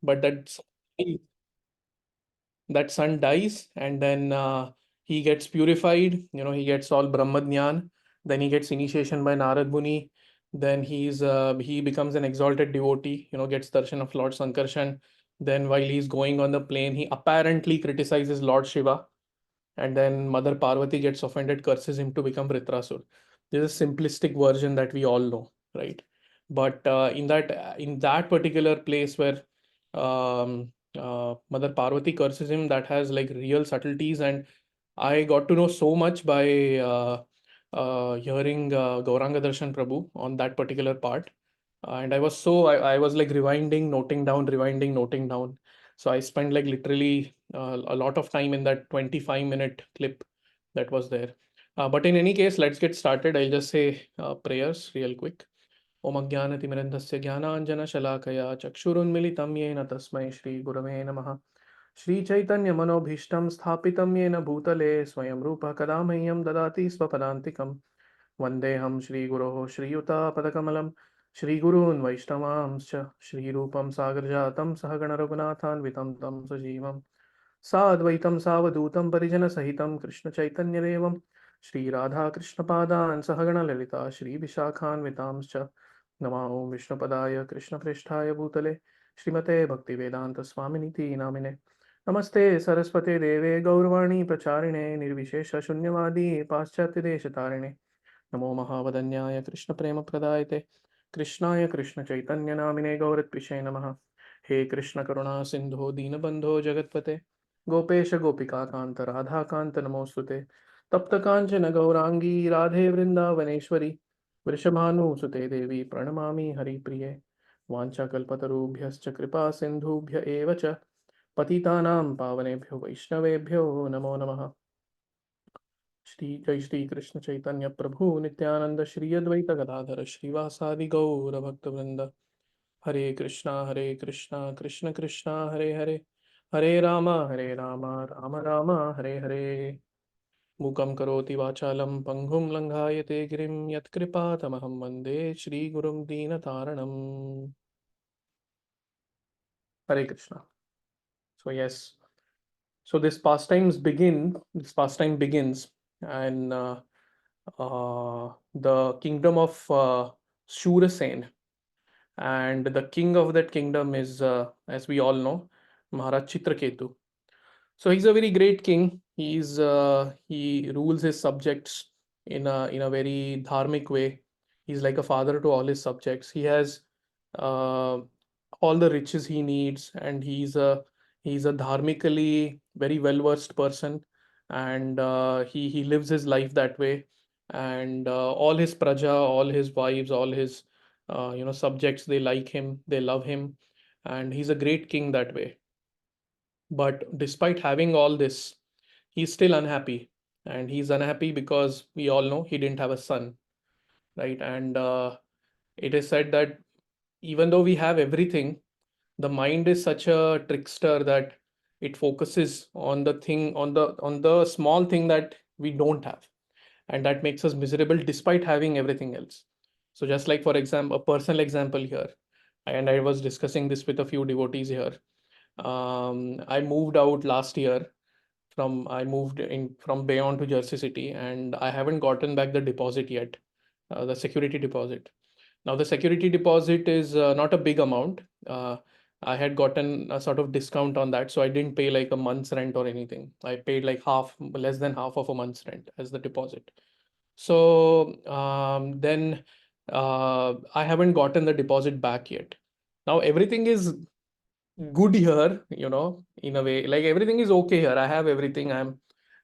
but that son dies, and then he gets purified. He gets all Brahmadnyan. Then he gets initiation by Narad Muni. Then he becomes an exalted devotee. Gets darshan of Lord Sankarshan. Then while he's going on the plane, he apparently criticizes Lord Shiva, and then Mother Parvati gets offended, curses him to become Vritrasura. This is a simplistic version that we all know, right? But in that particular place where Mother Parvati curses him, that has like real subtleties, and I got to know so much by hearing Gauranga Darshan Prabhu on that particular part. And I was like rewinding, noting down, rewinding, noting down. So I spent like literally a lot of time in that 25-minute clip that was there. But in any case, let's get started. I'll just say prayers real quick. Om Ajnanatimirandhasya Jnananjana Shalakaya Chakshurunmilitam Yena Tasmai Shri Gurave Namaha. Shri Chaitanya Manobhishtam Sthapitam Yena Bhutale Swayam Rupa Kadamahyam Dadati Swapadantikam. Vandeham Shri Guroho Shri Yuta Padakamalam Shri Gurun Vaishnavamscha Shri Rupam Sagarjatam Sahagana Raghunathan Vitam Tam Sajivam Sadvaitam Savadutam Parijana Sahitam Krishna Chaitanya Devam Shri Radha Krishna Padan Sahagana Lalita Shri Vishakhan Vitamscha Nama Om Vishnu Padaya Krishna Prishtaya Bhutale Shrimate Bhakti Vedanta Swaminiti Namine Namaste Saraswate Deve Gaurvani Pracharine Nirvishesha Shunyavadi Paschatya Deshatarine नमो महावदन्याय कृष्ण प्रेम प्रदायते कृष्णाय कृष्ण चैतन्य नामिने गौरत्पिषे नमः हे कृष्ण करुणा सिंधो दीनबंधो जगत्पते गोपेश गोपिका कांत राधा कांत नमोस्तुते तप्त कांचन गौरांगी राधे वृंदावनेश्वरी वृषभानुसुते देवी प्रणमामि हरिप्रिये वाञ्छाकल्पतरुभ्यश्च कृपा सिन्धुभ्य एव च पतितानां पावनेभ्यो वैष्णवेभ्यो नमो नमः श्री जय श्री कृष्ण चैतन्य प्रभु नित्यानंद श्री अद्वैत गदाधर श्रीवासादि गौर भक्त वृंद हरे कृष्णा कृष्ण कृष्णा हरे हरे हरे राम राम राम हरे हरे मूकं करोति वाचालं पङ्गुं लङ्घायते गिरिं यत्कृपातमहं वन्दे श्रीगुरुं दीनतारणम् हरे Krishna. So yes, so this pastime begins, and the kingdom of Shurasen, and the king of that kingdom is, as we all know, Maharaj Chitraketu. So he's a very great king. He rules his subjects in a very dharmic way. He's like a father to all his subjects. He has uh, all the riches he needs, and he's a dharmically very well versed person, and he lives his life that way. And all his praja, all his wives, all his subjects, they like him, they love him, and he's a great king that way. But despite having all this, he's still unhappy. And he's unhappy because we all know he didn't have a son, right? And it is said that even though we have everything, the mind is such a trickster that it focuses on the small thing that we don't have, and that makes us miserable despite having everything else. So just like, for example, a personal example here, and I was discussing this with a few devotees here. I moved out last year. I moved in from Bayonne to Jersey City, and I haven't gotten back the deposit yet, the security deposit. Now, the security deposit is not a big amount. I had gotten a sort of discount on that, so I didn't pay like a month's rent or anything. I paid like less than half of a month's rent as the deposit. So then I haven't gotten the deposit back yet. Now everything is good here, in a way. Like everything is okay here. I have everything. I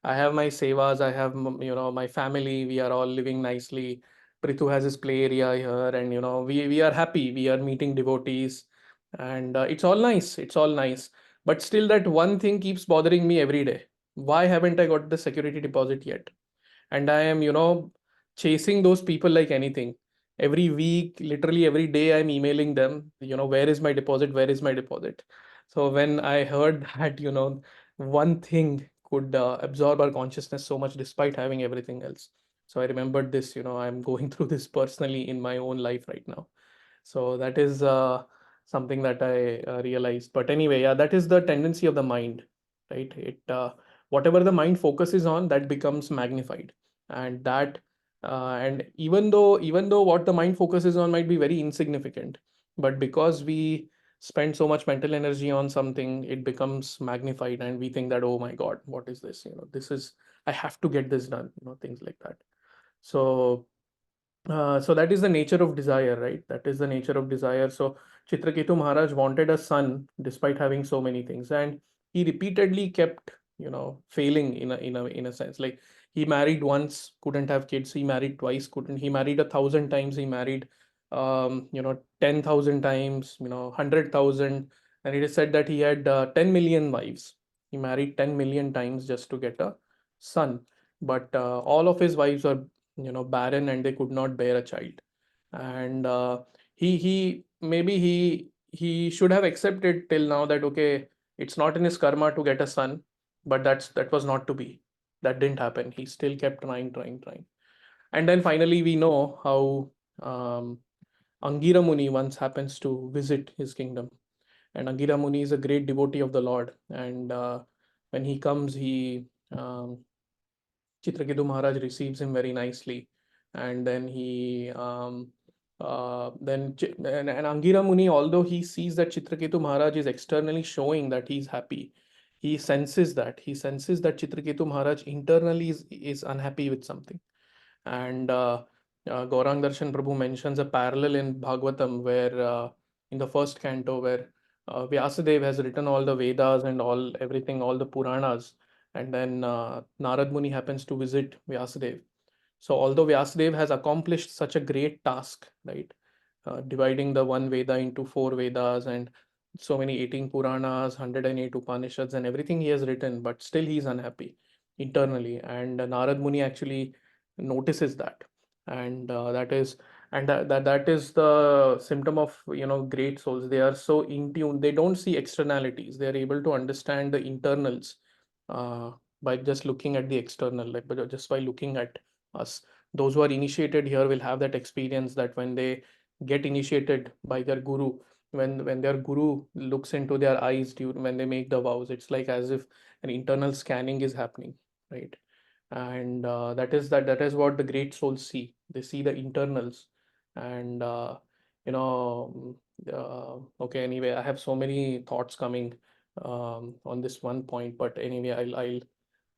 have my sevas. I have my family. We are all living nicely. Prithu has his play area here, and we are happy. We are meeting devotees, and it's all nice. It's all nice. But still, that one thing keeps bothering me every day. Why haven't I got the security deposit yet? And I am chasing those people like anything. Every week, literally every day, I'm emailing them, where is my deposit, where is my deposit? So when I heard that one thing could absorb our consciousness so much despite having everything else, so I remembered this. I'm going through this personally in my own life right now. So that is something that I realized. But anyway, yeah, that is the tendency of the mind, right? Whatever the mind focuses on, that becomes magnified, and even though what the mind focuses on might be very insignificant, but because we spend so much mental energy on something, it becomes magnified, and we think that, oh my God, what is this? This is, I have to get this done. Things like that. So so that is the nature of desire, right? That is the nature of desire. So Chitraketu Maharaj wanted a son despite having so many things, and he repeatedly kept, failing in a sense. Like, he married once, couldn't have kids. He married twice, couldn't. He married 1,000 times. He married, 10,000 times. 100,000, and it is said that he had 10 million wives. He married 10 million times just to get a son, but all of his wives were barren, and they could not bear a child. And he maybe he should have accepted till now that, okay, it's not in his karma to get a son, but that was not to be. That didn't happen. He still kept trying. And then finally we know how um, Angira Muni once happens to visit his kingdom. And Angira Muni is a great devotee of the Lord, and when he comes, he Chitraketu Maharaj receives him very nicely, and then and Angira Muni, although he sees that Chitraketu Maharaj is externally showing that he's happy, he senses that Chitraketu Maharaj internally is unhappy with something. And Gaurang Darshan Prabhu mentions a parallel in Bhagavatam where, in the first canto, where Vyasadeva has written all the Vedas and all everything, all the Puranas, and then Narad Muni happens to visit Vyasadeva. So although Vyasadeva has accomplished such a great task, right, dividing the one Veda into four Vedas and so many 18 Puranas, 108 Upanishads, and everything he has written, but still he's unhappy internally. And Narad Muni actually notices that, and that is the symptom of great souls. They are so in tune. They don't see externalities. They are able to understand the internals uh, by just looking at the external, like, but just by looking at us. Those who are initiated here will have that experience that when they get initiated by their guru, when their guru looks into their eyes when they make the vows, it's like as if an internal scanning is happening, right? And that is what the great souls see. They see the internals. And you know okay, anyway, I have so many thoughts coming on this one point, but anyway,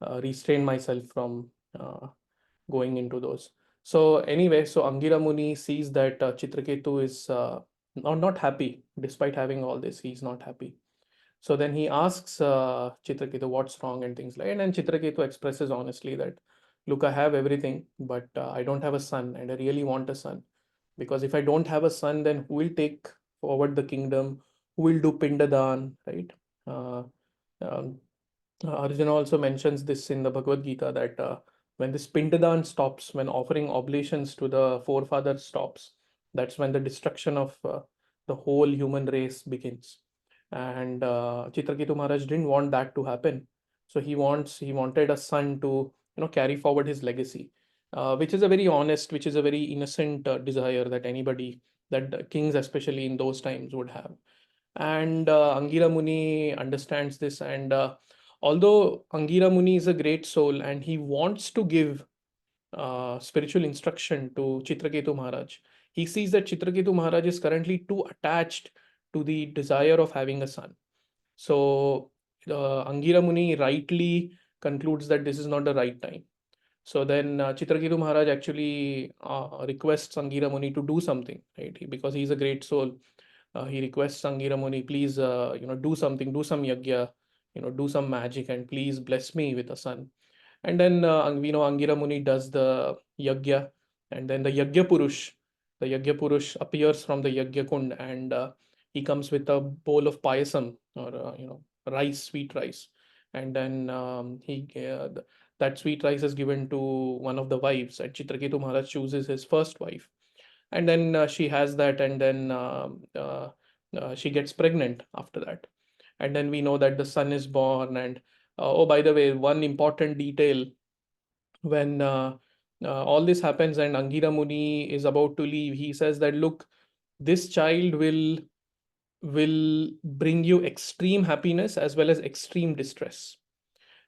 I'll restrain myself from going into those. So anyway, so Angira Muni sees that Chitraketu is not happy despite having all this. He's not happy. So then he asks Chitraketu what's wrong and things like that. And then Chitraketu expresses honestly that, look, I have everything, but I don't have a son, and I really want a son. Because if I don't have a son, then who will take forward the kingdom? Who will do Pindadan, right? Uh, um, Arjuna also mentions this in the Bhagavad Gita that when this Pindadan stops, when offering oblations to the forefathers stops, that's when the destruction of the whole human race begins. And Chitraketu Maharaj didn't want that to happen, so he wanted a son to carry forward his legacy, which is a very honest, which is a very innocent desire that anybody, that kings especially in those times would have. And Angira Muni understands this, and although Angira Muni is a great soul and he wants to give spiritual instruction to Chitraketu Maharaj, he sees that Chitraketu Maharaj is currently too attached to the desire of having a son. So Angira Muni rightly concludes that this is not the right time. So then Chitraketu Maharaj actually requests Angira Muni to do something, right? Because he's a great soul. He requests Angira Muni, please, do something, do some yagya, do some magic, and please bless me with a son. And then we know Angira Muni does the yagya, and then the Yagya Purush appears from the Yagya Kund, and he comes with a bowl of payasam, or rice, sweet rice, and then that sweet rice is given to one of the wives, and Chitraketu Maharaj chooses his first wife, and then she has that, and then she gets pregnant after that, and then we know that the son is born. And oh, by the way, one important detail, when all this happens and Angira Muni is about to leave, he says that, look, this child will will bring you extreme happiness as well as extreme distress.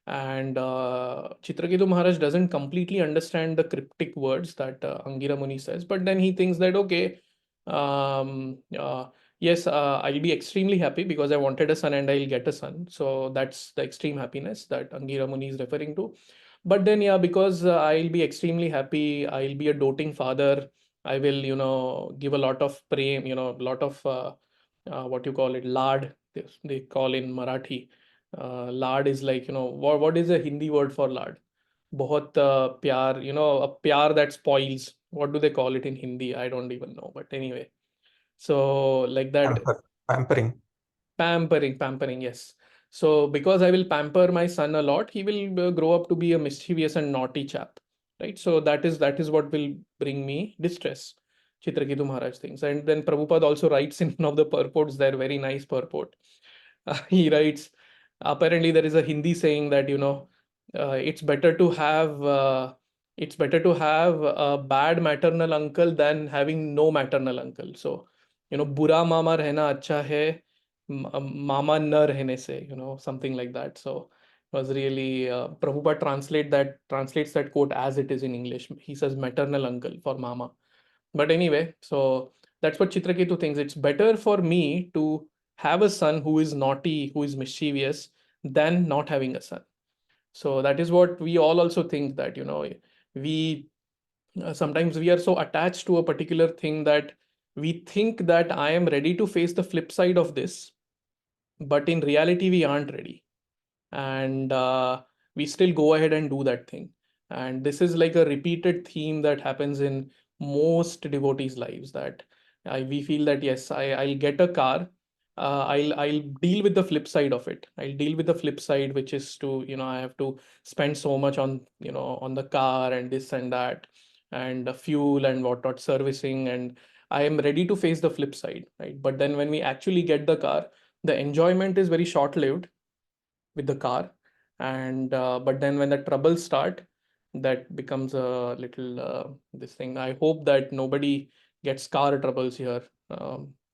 And Chitraketu Maharaj doesn't completely understand the cryptic words that Angira Muni says, but then he thinks that, okay, um, uh, yes, I'll be extremely happy because I wanted a son and I'll get a son. So that's the extreme happiness that Angira Muni is referring to. But then, yeah, because I'll be extremely happy, I'll be a doting father. I will, give a lot of prem, a lot of what you call it, lard, they call in Marathi. Lard is like, what is a Hindi word for lard? बहुत प्यार, a प्यार that spoils. What do they call it in Hindi? I don't even know. But anyway, so like that. Pampering. Pampering, yes. So because I will pamper my son a lot, he will grow up to be a mischievous and naughty chap, right? So that is what will bring me distress. Chitraketu Maharaj thinks. And then Prabhupada also writes in one of the purports there, very nice purport. He writes, apparently there is a Hindi saying that, it's better to have a bad maternal uncle than having no maternal uncle. So, बुरा मामा रहना अच्छा है mama न रहने से, something like that. So it was really Prabhupada translates that quote as it is in English. He says maternal uncle for mama. But anyway, so that's what Chitraketu thinks. It's better for me to have a son who is naughty, who is mischievous, than not having a son. So that is what we all also think, that, we sometimes we are so attached to a particular thing that we think that I am ready to face the flip side of this, but in reality we aren't ready. And we still go ahead and do that thing. And this is like a repeated theme that happens in most devotees lives, that we feel that yes, I'll get a car, I'll deal with the flip side of it. I'll deal with the flip side, which is to, I have to spend so much on, on the car and this and that, and the fuel and whatnot, servicing, and I am ready to face the flip side, right? But then when we actually get the car, the enjoyment is very short lived with the car. And but then when the troubles start, that becomes a little this thing. I hope that nobody gets car troubles here.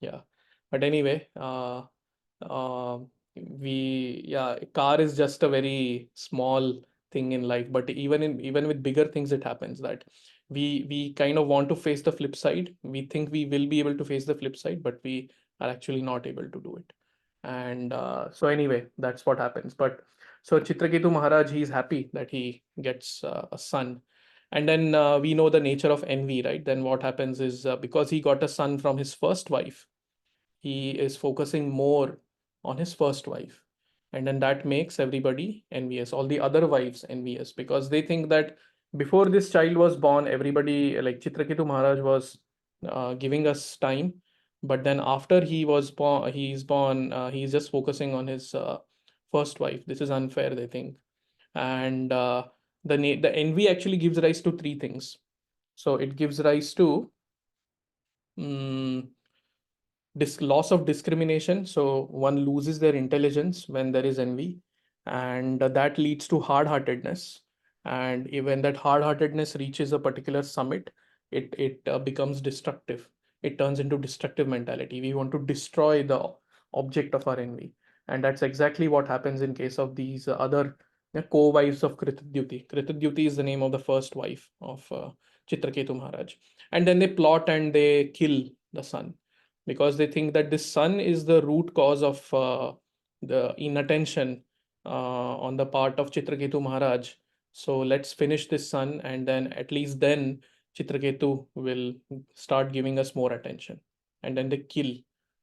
Yeah, but anyway, uh, we yeah, car is just a very small thing in life, but even with bigger things it happens that we kind of want to face the flip side. We think we will be able to face the flip side, but we are actually not able to do it. And so anyway, that's what happens. But so Chitraketu Maharaj, he's happy that he gets a son. And then we know the nature of envy, right? Then what happens is, because he got a son from his first wife, he is focusing more on his first wife. And then that makes everybody envious, all the other wives envious, because they think that before this child was born, everybody, like Chitraketu Maharaj, was giving us time. But then after he's born, he's just focusing on his first wife. This is unfair, they think. And the envy actually gives rise to three things. So it gives rise to um, loss of discrimination. So one loses their intelligence when there is envy, and that leads to hard-heartedness. And when that hard-heartedness reaches a particular summit, it becomes destructive. It turns into destructive mentality. We want to destroy the object of our envy, and that's exactly what happens in case of these other co-wives of Kritadyuti. Kritadyuti is the name of the first wife of Chitraketu Maharaj, and then they plot and they kill the son, because they think that this son is the root cause of the inattention on the part of Chitraketu Maharaj. So let's finish this son, and then at least then Chitraketu will start giving us more attention. And then they kill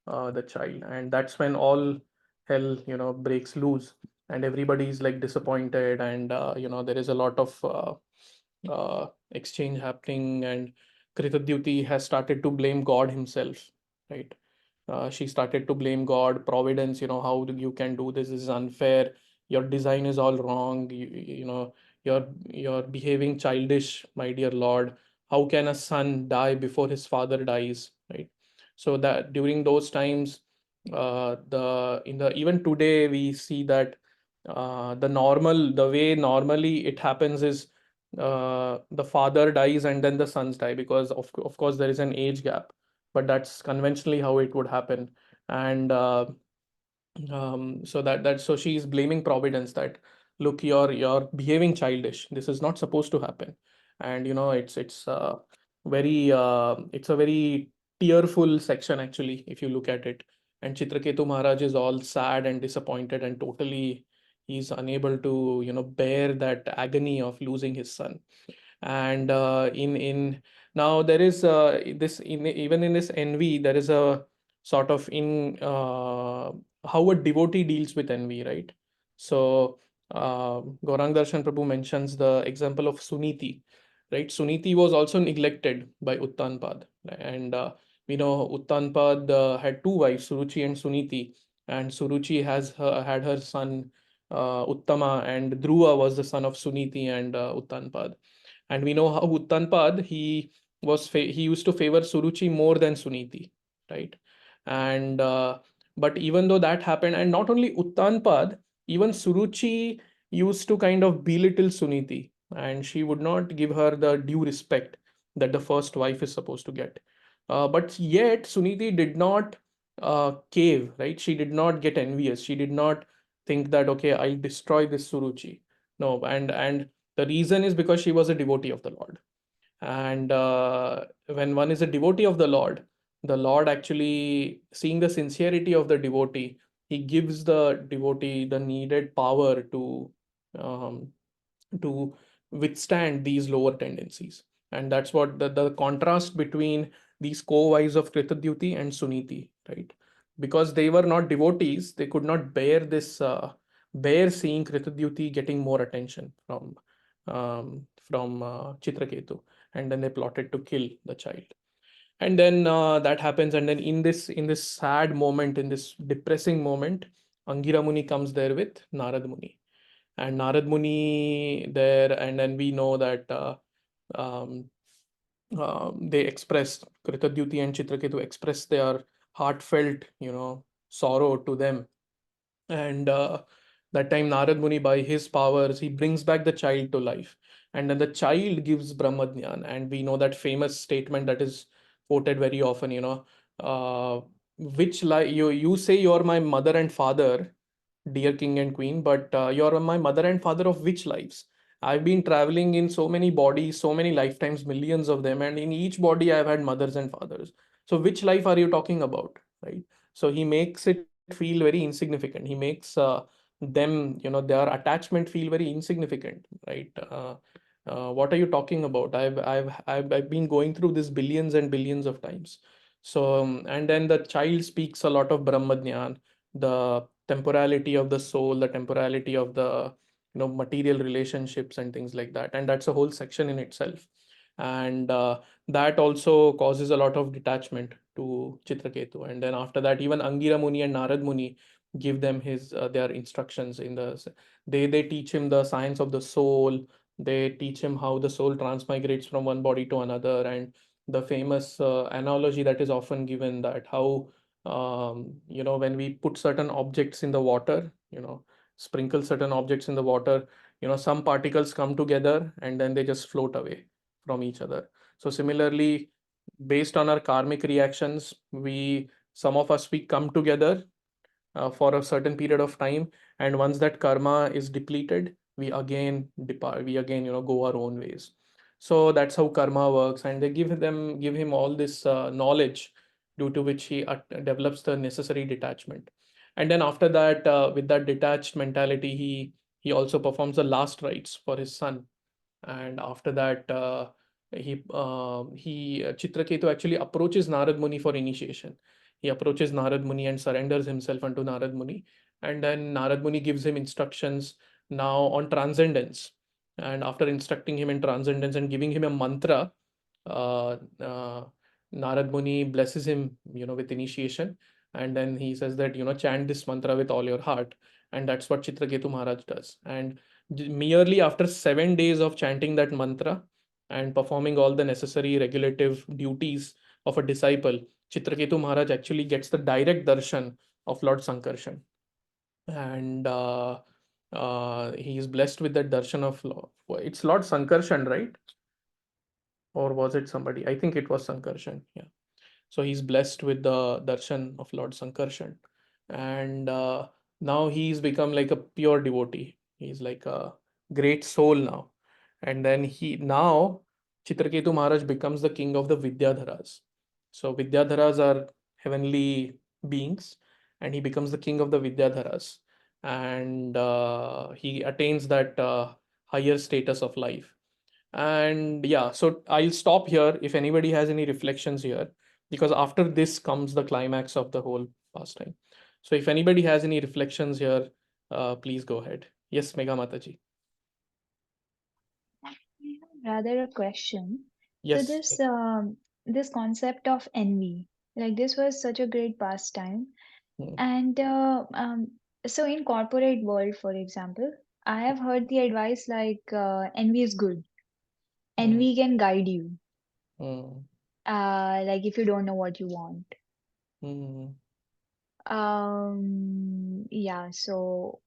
the child, and that's when all hell, breaks loose, and everybody is like disappointed, and there is a lot of exchange happening, and Kritadyuti has started to blame God himself, right? She started to blame God, providence, how you can do this? This is unfair. Your design is all wrong. You're behaving childish, my dear Lord. How can a son die before his father dies, right? So that during those times, the in the even today we see that the way normally it happens is the father dies and then the sons die, because of course there is an age gap, but that's conventionally how it would happen. And so so she's blaming Providence that, look, you're behaving childish. This is not supposed to happen. And it's very it's a very tearful section actually, if you look at it. And Chitraketu Maharaj is all sad and disappointed, and totally he's unable to bear that agony of losing his son. And in now there is this in even in this envy, there is a sort of in how a devotee deals with envy, right? So Gaurang Darshan Prabhu mentions the example of Suniti, right? Suniti was also neglected by Uttanpad, and we know Uttanpad had two wives, Suruchi and Suniti, and Suruchi had her son Uttama, and Dhruva was the son of Suniti and Uttanpad. And we know how Uttanpad, he used to favor Suruchi more than Suniti, right? And but even though that happened, and not only Uttanpad, even Suruchi used to kind of belittle Suniti, and she would not give her the due respect that the first wife is supposed to get. But yet Suniti did not cave, right? She did not get envious. She did not think that, okay, I'll destroy this Suruchi. No, and the reason is because she was a devotee of the Lord. And when one is a devotee of the Lord actually, seeing the sincerity of the devotee, he gives the devotee the needed power um, to withstand these lower tendencies. And that's what the contrast between these co-wives of Kritadyuti and Suniti, right? Because they were not devotees, they could not bear bear seeing Kritadyuti getting more attention from Chitraketu, and then they plotted to kill the child. And then that happens, and then in this sad moment, in this depressing moment, Angira Muni comes there with Narad Muni, and Narad Muni there, and then we know that um, they express, Kritadyuti and Chitraketu express their heartfelt, sorrow to them. And that time Narad Muni, by his powers, he brings back the child to life, and then the child gives Brahmadnyan. And we know that famous statement that is quoted very often, uh, which you say you're my mother and father, dear king and queen, but you're my mother and father of which lives? I've been traveling in so many bodies, so many lifetimes, millions of them, and in each body I've had mothers and fathers. So which life are you talking about, right? So he makes it feel very insignificant. He makes them, their attachment feel very insignificant, right? What are you talking about? I've been going through this billions and billions of times. So and then the child speaks a lot of Brahmadnyan, the temporality of the soul, the temporality of the material relationships and things like that. And that's a whole section in itself. And that also causes a lot of detachment to Chitraketu. And then after that, even Angira Muni and Narad Muni give them their instructions in they teach him the science of the soul. They teach him how the soul transmigrates from one body to another. And the famous analogy that is often given, that how when we put certain objects in the water, sprinkle certain objects in the water, some particles come together and then they just float away from each other. So similarly, based on our karmic reactions, some of us, we come together for a certain period of time, and once that karma is depleted, we again depart, we again go our own ways. So that's how karma works, and they give him all this knowledge, due to which he develops the necessary detachment. And then after that, with that detached mentality, he also performs the last rites for his son. And after that, Chitraketu actually approaches Narad Muni for initiation. He approaches Narad Muni and surrenders himself unto Narad Muni, and then Narad Muni gives him instructions now on transcendence. And after instructing him in transcendence and giving him a mantra, uh, uh, Narad Muni blesses him, with initiation. And then he says that, chant this mantra with all your heart. And that's what Chitraketu Maharaj does. And merely after 7 days of chanting that mantra and performing all the necessary regulative duties of a disciple, Chitraketu Maharaj actually gets the direct darshan of Lord Sankarshan. And he is blessed with that darshan of it's Lord Sankarshan, right? Or was it somebody? I think it was Sankarshan. Yeah. So he's blessed with the darshan of Lord Sankarshan, and now he's become like a pure devotee. He's like a great soul now. And then he now Chitraketu Maharaj becomes the king of the Vidyadharas. So Vidyadharas are heavenly beings, and he becomes the king of the Vidyadharas, and he attains that higher status of life. And yeah, so I'll stop here if anybody has any reflections here, because after this comes the climax of the whole pastime. So if anybody has any reflections here, please go ahead. Yes, Mega Mataji. Rather a question. So Yes. this concept of envy, like this was such a great pastime, Mm, and so in corporate world, for example, I have heard the advice like envy is good. mm, Envy can guide you, mm, like if you don't know what you want. mm. Yeah. So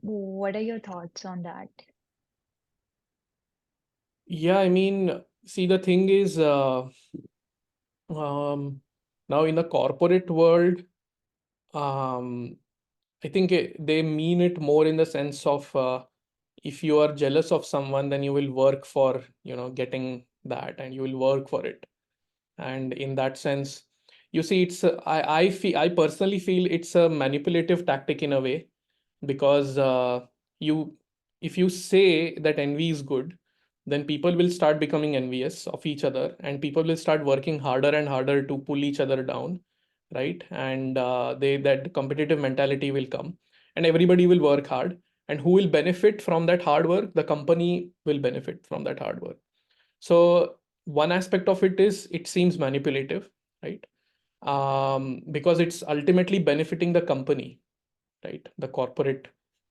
what are your thoughts on that? Yeah, I mean, see, the thing is, um, now in the corporate world, um, I think they mean it more in the sense of if you are jealous of someone, then you will work for, getting that, and you will work for it. And in that sense, you see, I personally feel it's a manipulative tactic in a way, because you if you say that envy is good, then people will start becoming envious of each other, and people will start working harder and harder to pull each other down, right? And they that competitive mentality will come, and everybody will work hard. And who will benefit from that hard work? The company will benefit from that hard work. So one aspect of it is it seems manipulative, right? Because it's ultimately benefiting the company, right? The corporate,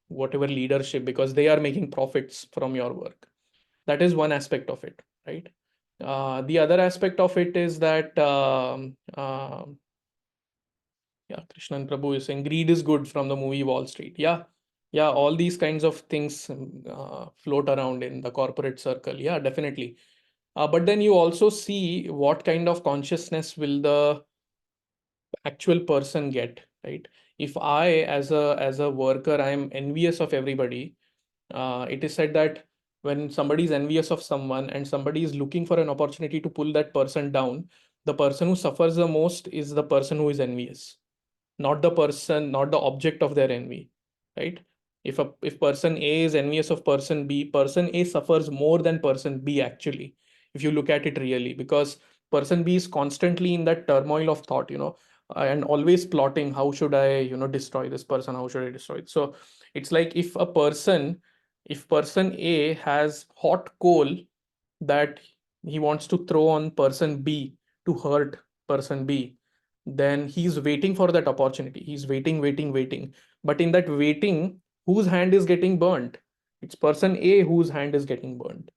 whatever leadership, because they are making profits from your work. That is one aspect of it, right? The other aspect of it is that yeah, Krishnan Prabhu is saying greed is good from the movie Wall Street. Yeah, yeah, all these kinds of things float around in the corporate circle. Yeah, definitely. But then you also see what kind of consciousness will the actual person get, right? If I, as a worker, I am envious of everybody, it is said that when somebody is envious of someone and somebody is looking for an opportunity to pull that person down, the person who suffers the most is the person who is envious, not the person, not the object of their envy, right? If person A is envious of person B, person A suffers more than person B actually, if you look at it really, because person B is constantly in that turmoil of thought, and always plotting, how should I, destroy this person, how should I destroy it? So it's like if person A has hot coal that he wants to throw on person B to hurt person B, then he's waiting for that opportunity. He's waiting, waiting, waiting. But in that waiting, whose hand is getting burnt? It's person A whose hand is getting burnt,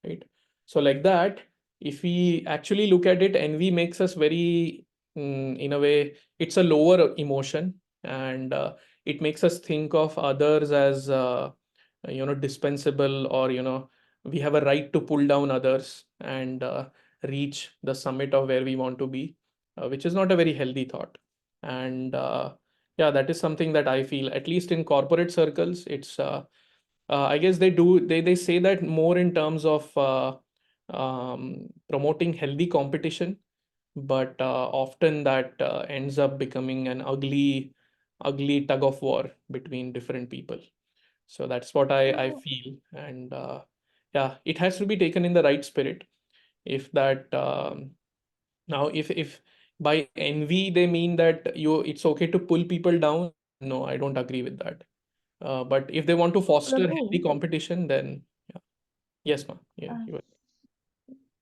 right? So like that, if we actually look at it, envy makes us very, in a way, it's a lower emotion, and it makes us think of others as dispensable, or we have a right to pull down others and reach the summit of where we want to be, which is not a very healthy thought. And yeah, that is something that I feel, at least in corporate circles, it's I guess they say that more in terms of promoting healthy competition, but often that ends up becoming an ugly tug of war between different people. So that's what I So feel. And yeah, it has to be taken in the right spirit. If that now if by envy they mean that it's okay to pull people down, then no, I don't agree with that. But if they want to so foster healthy Prabhu, competition, then yeah. Yes, ma'am. Yeah, uh, you are.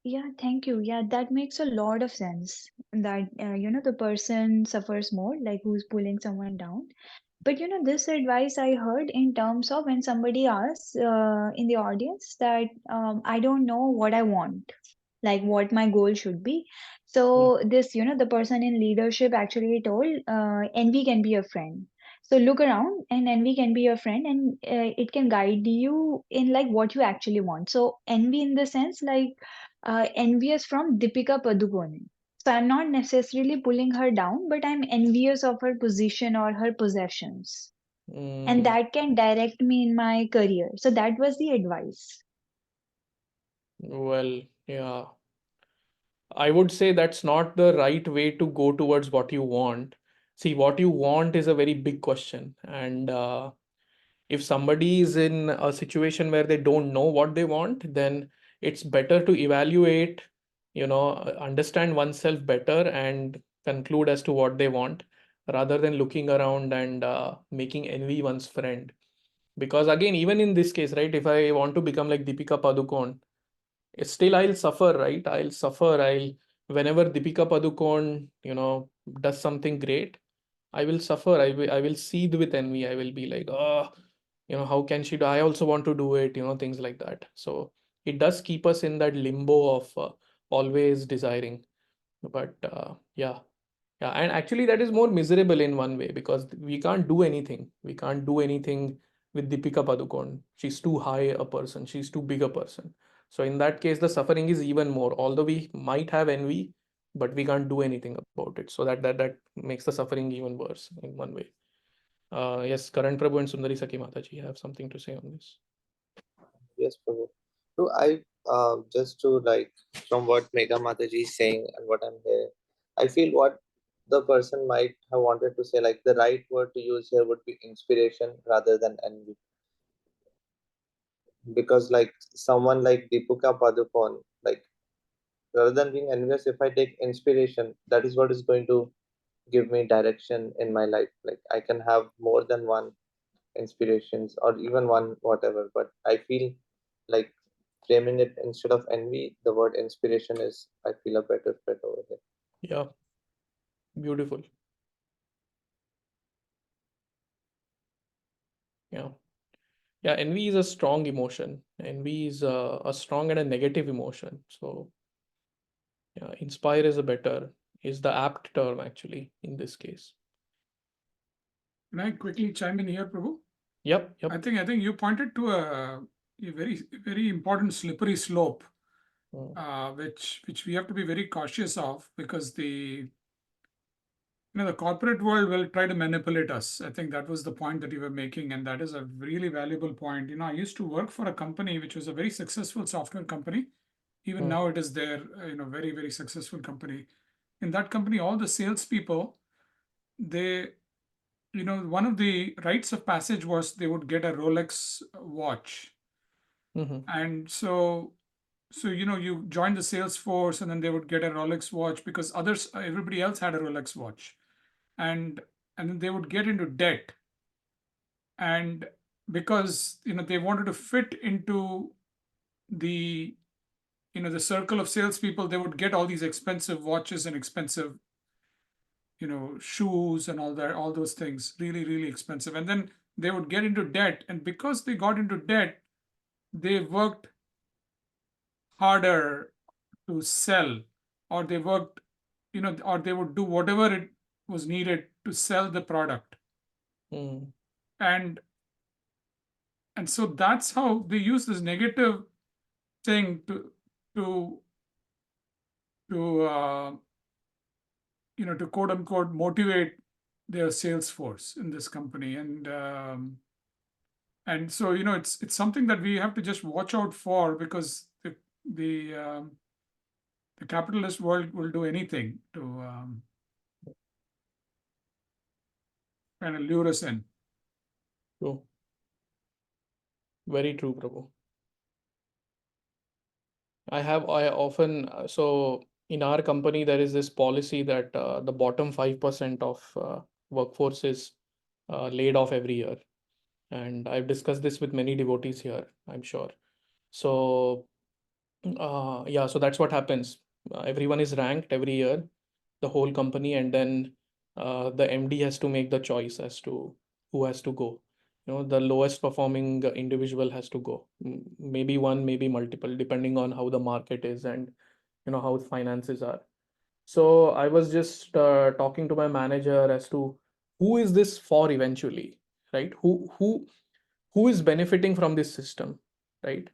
yeah, thank you. Yeah, that makes a lot of sense. That the person suffers more, like who's pulling someone down. But this advice I heard in terms of when somebody asks in the audience that I don't know what I want, like what my goal should be. Mm, So this, the person in leadership actually told, envy can be a friend. So look around, and envy can be your friend, and it can guide you in like what you actually want. So envy in the sense like envious from Deepika Padukone. So I'm not necessarily pulling her down, but I'm envious of her position or her possessions. And Mm, that can direct me in my career. So that was the advice. well, yeah. I would say that's not the right way to go towards what you want. See, what you want is a very big question. And if somebody is in a situation where they don't know what they want, then it's better to evaluate, understand oneself better and conclude as to what they want rather than looking around and making envy one's friend. Because again, even in this case, right, if I want to become like Deepika Padukone, still I'll suffer, right? I'll suffer. Whenever Deepika Padukone, does something great, I will suffer. I will seethe with envy. I will be like, oh, how can she do? I also want to do it, things like that. So it does keep us in that limbo of always desiring. But yeah, yeah, and actually that is more miserable in one way because we can't do anything. We can't do anything with Deepika Padukone. She's too high a person. She's too big a person. So in that case, the suffering is even more. Although we might have envy, but we can't do anything about it. So that makes the suffering even worse in one way. Yes, Karan Prabhu and Sundari Saki Mataji have something to say on this. Yes, Prabhu. So I just to like from what Mega Mataji is saying and what I'm hearing, I feel what the person might have wanted to say, like the right word to use here would be inspiration rather than envy. Because like someone like Deepika Padukone, like rather than being envious, if I take inspiration, that is what is going to give me direction in my life. Like I can have more than one inspirations or even one whatever, but I feel like framing it instead of envy, the word inspiration is, I feel, a better fit over here. Yeah, beautiful. Yeah. Yeah, envy is a strong emotion. Envy is a strong and a negative emotion. So yeah, inspire is the apt term actually in this case. Can I quickly chime in here, Prabhu? Yep, I yep. think I think you pointed to a very important slippery slope, Mm, which we have to be very cautious of because the corporate world will try to manipulate us. I think that was the point that you were making, and that is a really valuable point. I used to work for a company which was a very successful software company. Even mm, now, it is their very very successful company. In that company, all the salespeople, they one of the rites of passage was they would get a Rolex watch. mhm, And so you join the sales force and then they would get a Rolex watch because everybody else had a Rolex watch. And and then they would get into debt, and because they wanted to fit into the the circle of salespeople, they would get all these expensive watches and expensive shoes and all those things, really really expensive. And then they would get into debt, and because they got into debt, they worked harder to sell, or they worked or they would do whatever it was needed to sell the product. mm, And and so that's how they use this negative thing to to to quote unquote motivate their sales force in this company. And so it's something that we have to just watch out for, because the capitalist world will do anything to kind of lure us in. true. Very true, Prabhu. I often, so in our company, there is this policy that the bottom 5% of workforce is laid off every year. And I've discussed this with many devotees here, I'm sure. So yeah, so that's what happens. Everyone is ranked every year, the whole company, and then the MD has to make the choice as to who has to go. The lowest performing individual has to go. Maybe one, maybe multiple, depending on how the market is and how finances are. So I was just talking to my manager as to who is this for eventually, right? Who is benefiting from this system, right?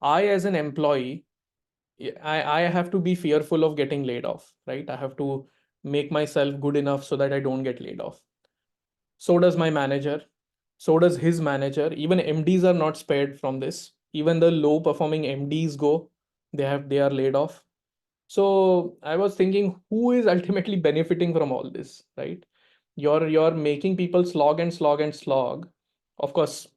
I as an employee, I have to be fearful of getting laid off, right? I have to make myself good enough so that I don't get laid off. So does my manager. So does his manager. Even MDs are not spared from this. Even the low performing MDs go, they are laid off. So I was thinking, who is ultimately benefiting from all this, right? You're making people slog and slog and slog. Of course,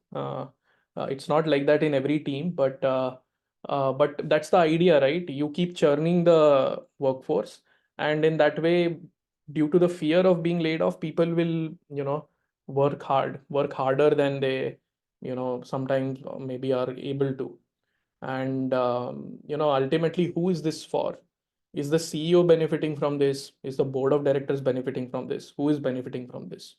it's not like that in every team, but that's the idea, right? You keep churning the workforce, and in that way, due to the fear of being laid off, people will, work harder than they, sometimes maybe are able to. And ultimately, who is this for? Is the CEO benefiting from this? Is the board of directors benefiting from this? Who is benefiting from this?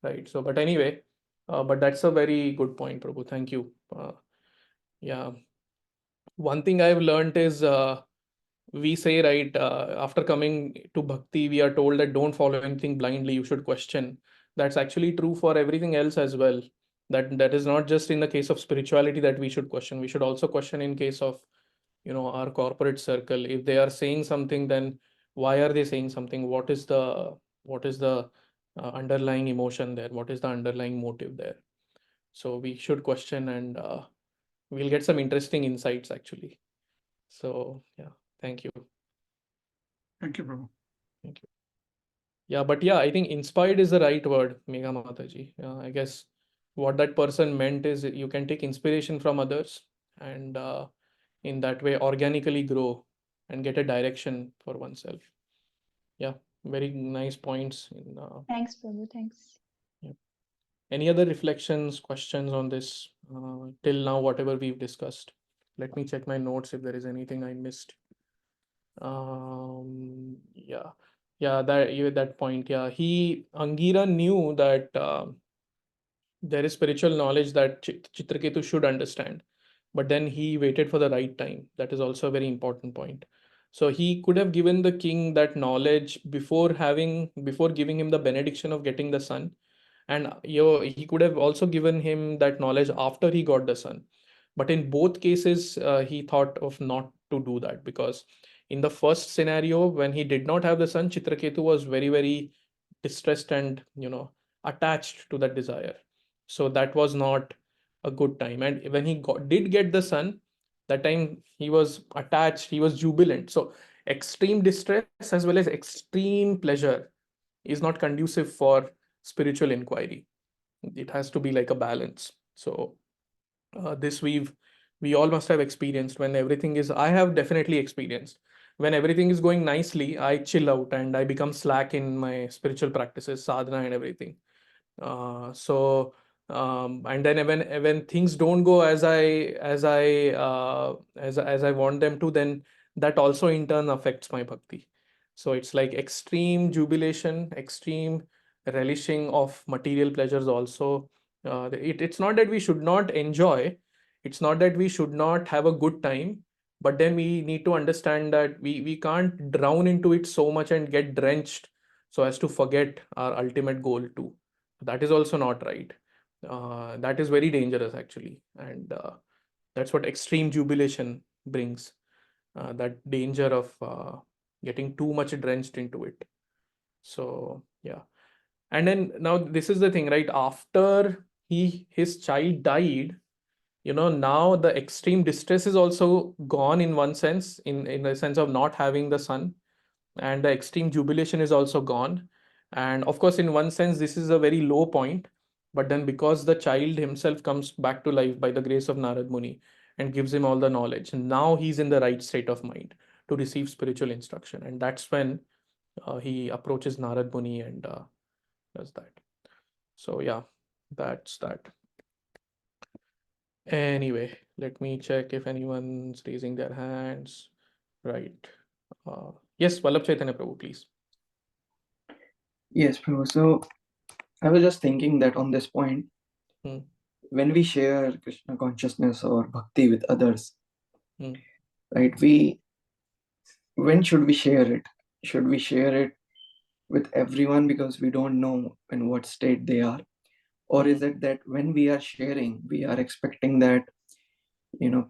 Right. So, but anyway, but that's a very good point, Prabhu. Thank you. Yeah. One thing I've learned is we say, right, after coming to bhakti, we are told that don't follow anything blindly, you should question. That's actually true for everything else as well. That is not just in the case of spirituality that we should question. We should also question in case of, our corporate circle. If they are saying something, then why are they saying something? What is the underlying emotion there? What is the underlying motive there? So we should question, and we'll get some interesting insights actually. So yeah, thank you. Thank you, Prabhu. Thank you. Yeah, but yeah, I think inspired is the right word, Megha Mataji. I guess what that person meant is you can take inspiration from others, and in that way organically grow and get a direction for oneself. Yeah, very nice points. Thanks, Prabhu. Thanks. Yeah. Any other reflections, questions on this till now, whatever we've discussed? Let me check my notes if there is anything I missed. Yeah, yeah, that point. Yeah, Angira knew that there is spiritual knowledge that Chitraketu should understand, but then he waited for the right time. That is also a very important point. So he could have given the king that knowledge before giving him the benediction of getting the son, and he could have also given him that knowledge after he got the son. But in both cases, he thought of not to do that, because in the first scenario, when he did not have the son, Chitraketu was very, very distressed and attached to that desire. So that was not a good time. And when did get the son, that time he was attached, he was jubilant. So extreme distress as well as extreme pleasure is not conducive for spiritual inquiry. It has to be like a balance. So this we all must have experienced. When everything is, I have definitely experienced, when everything is going nicely, I chill out and I become slack in my spiritual practices, sadhana and everything. And then when things don't go as I want them to, then that also in turn affects my bhakti. So it's like extreme jubilation, extreme relishing of material pleasures also. It's not that we should not enjoy, it's not that we should not have a good time, but then we need to understand that we can't drown into it so much and get drenched so as to forget our ultimate goal too. That is also not right. That is very dangerous actually, and that's what extreme jubilation brings. That danger of getting too much drenched into it. So yeah, and then now this is the thing, right? After his child died, now the extreme distress is also gone in one sense, in the sense of not having the son, and the extreme jubilation is also gone. And of course, in one sense, this is a very low point, but then because the child himself comes back to life by the grace of Narad Muni and gives him all the knowledge, now he's in the right state of mind to receive spiritual instruction, and that's when he approaches Narad Muni and does that. So yeah, that's that. Anyway, let me check if anyone's raising their hands. Right. Yes, Vallabh Chaitanya Prabhu, please. Yes, Prabhu. So I was just thinking that on this point, Hmm. when we share Krishna consciousness or bhakti with others, Hmm. right? When should we share it? Should we share it with everyone because we don't know in what state they are? Or is it that when we are sharing, we are expecting that,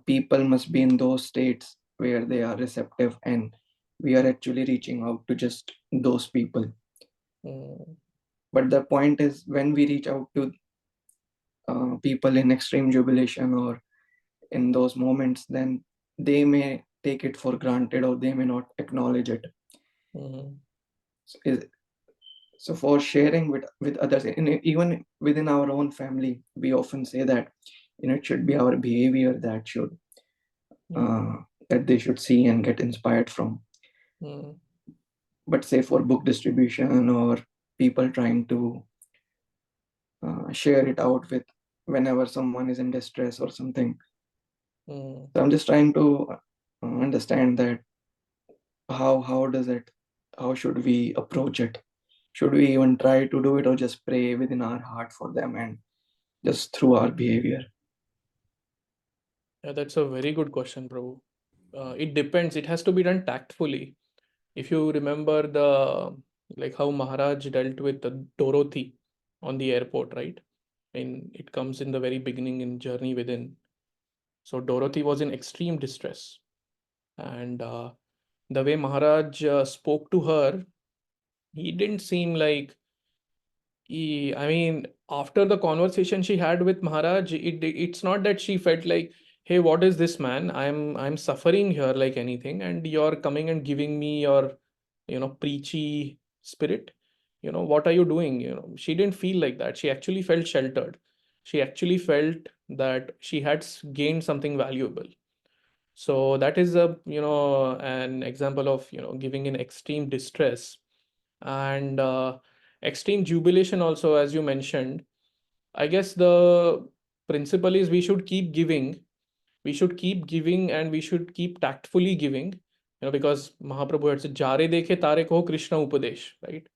people must be in those states where they are receptive and we are actually reaching out to just those people. Mm, But the point is, when we reach out to people in extreme jubilation or in those moments, then they may take it for granted or they may not acknowledge it. mm, So, so for sharing with others, even within our own family, we often say that it should be our behavior that should mm, that they should see and get inspired from. mm. But say for book distribution or people trying to share it out with whenever someone is in distress or something. Mm. So I'm just trying to understand that how does it, how should we approach it? Should we even try to do it or just pray within our heart for them and just through our behavior? Yeah, that's a very good question, Prabhu. It depends. It has to be done tactfully. If you remember like how Maharaj dealt with Dorothy on the airport, right? And it comes in the very beginning in Journey Within. So Dorothy was in extreme distress, and the way Maharaj spoke to her, he didn't seem like I mean, after the conversation she had with Maharaj, it's not that she felt like, hey, what is this, man? I'm suffering here like anything, and you're coming and giving me your, preachy spirit. What are you doing? She didn't feel like that. She actually felt sheltered. She actually felt that she had gained something valuable. So that is an example of, giving in extreme distress. And extreme jubilation also, as you mentioned, I guess the principle is we should keep giving. We should keep giving and we should keep tactfully giving, because Mahaprabhu had said, Jare dekhe tare ko Krishna upadesh, right?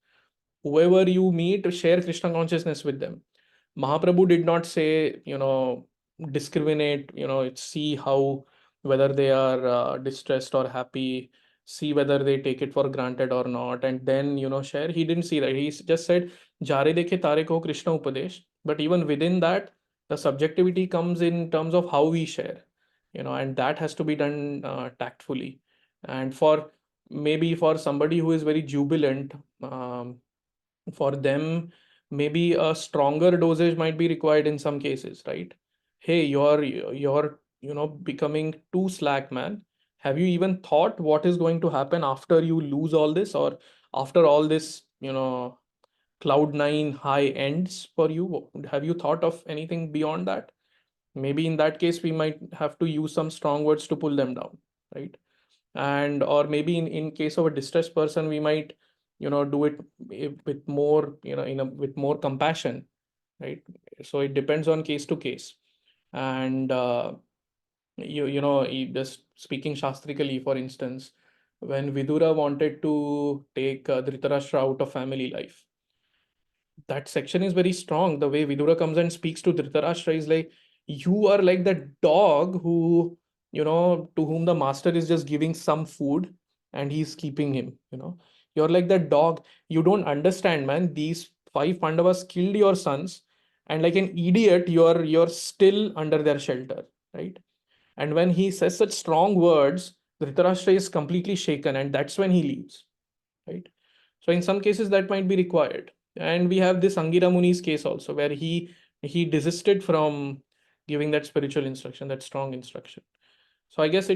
Whoever you meet, share Krishna consciousness with them. Mahaprabhu did not say, discriminate, see how, whether they are distressed or happy, see whether they take it for granted or not, and then, share. He didn't see that. He just said, Jare dekhe tare ko Krishna upadesh. But even within that, the subjectivity comes in terms of how we share, and that has to be done tactfully. And maybe for somebody who is very jubilant, for them maybe a stronger dosage might be required in some cases, right? Hey, you're becoming too slack, man. Have you even thought what is going to happen after you lose all this, or after all this, cloud nine high ends for you? Have you thought of anything beyond that? Maybe in that case we might have to use some strong words to pull them down, right? And or maybe in case of a distressed person, we might do it with more, with more compassion, right? So it depends on case to case. And just speaking shastrically, for instance, when Vidura wanted to take Dhritarashtra out of family life, that section is very strong. The way Vidura comes and speaks to Dhritarashtra is like, you are like that dog who, to whom the master is just giving some food and he's keeping him, You're like that dog. You don't understand, man. These five Pandavas killed your sons, and like an idiot, you're still under their shelter, right? And when he says such strong words, Dhritarashtra is completely shaken, and that's when he leaves, right? So in some cases that might be required. And we have this Angira Muni's case also, where he desisted from giving that spiritual instruction, that strong instruction. So I guess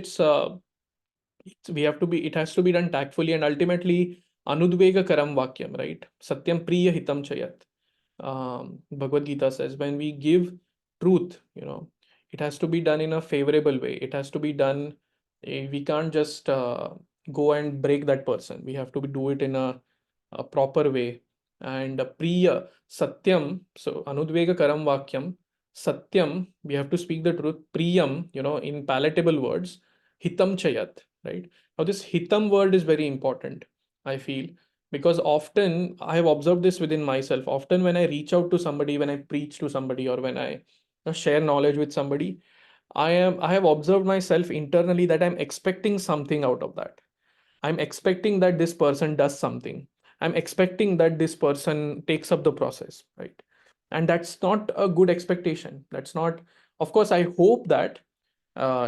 we have to be, it has to be done tactfully, and ultimately anudvega karam vakyam, right? Satyam priya hitam chayat. Bhagavad Gita says when we give truth, it has to be done in a favorable way. It has to be done. We can't just go and break that person. We have to do it in a proper way. And priya satyam. So anudvega karam vakyam. Satyam. We have to speak the truth. Priyam. In palatable words. Hitam chayat. Right. Now this hitam word is very important, I feel, because often I have observed this within myself. Often when I reach out to somebody, when I preach to somebody, or when I share knowledge with somebody, I have observed myself internally that I'm expecting something out of that. I'm expecting that this person does something. I'm expecting that this person takes up the process, right? And that's not a good expectation. That's not, of course, I hope that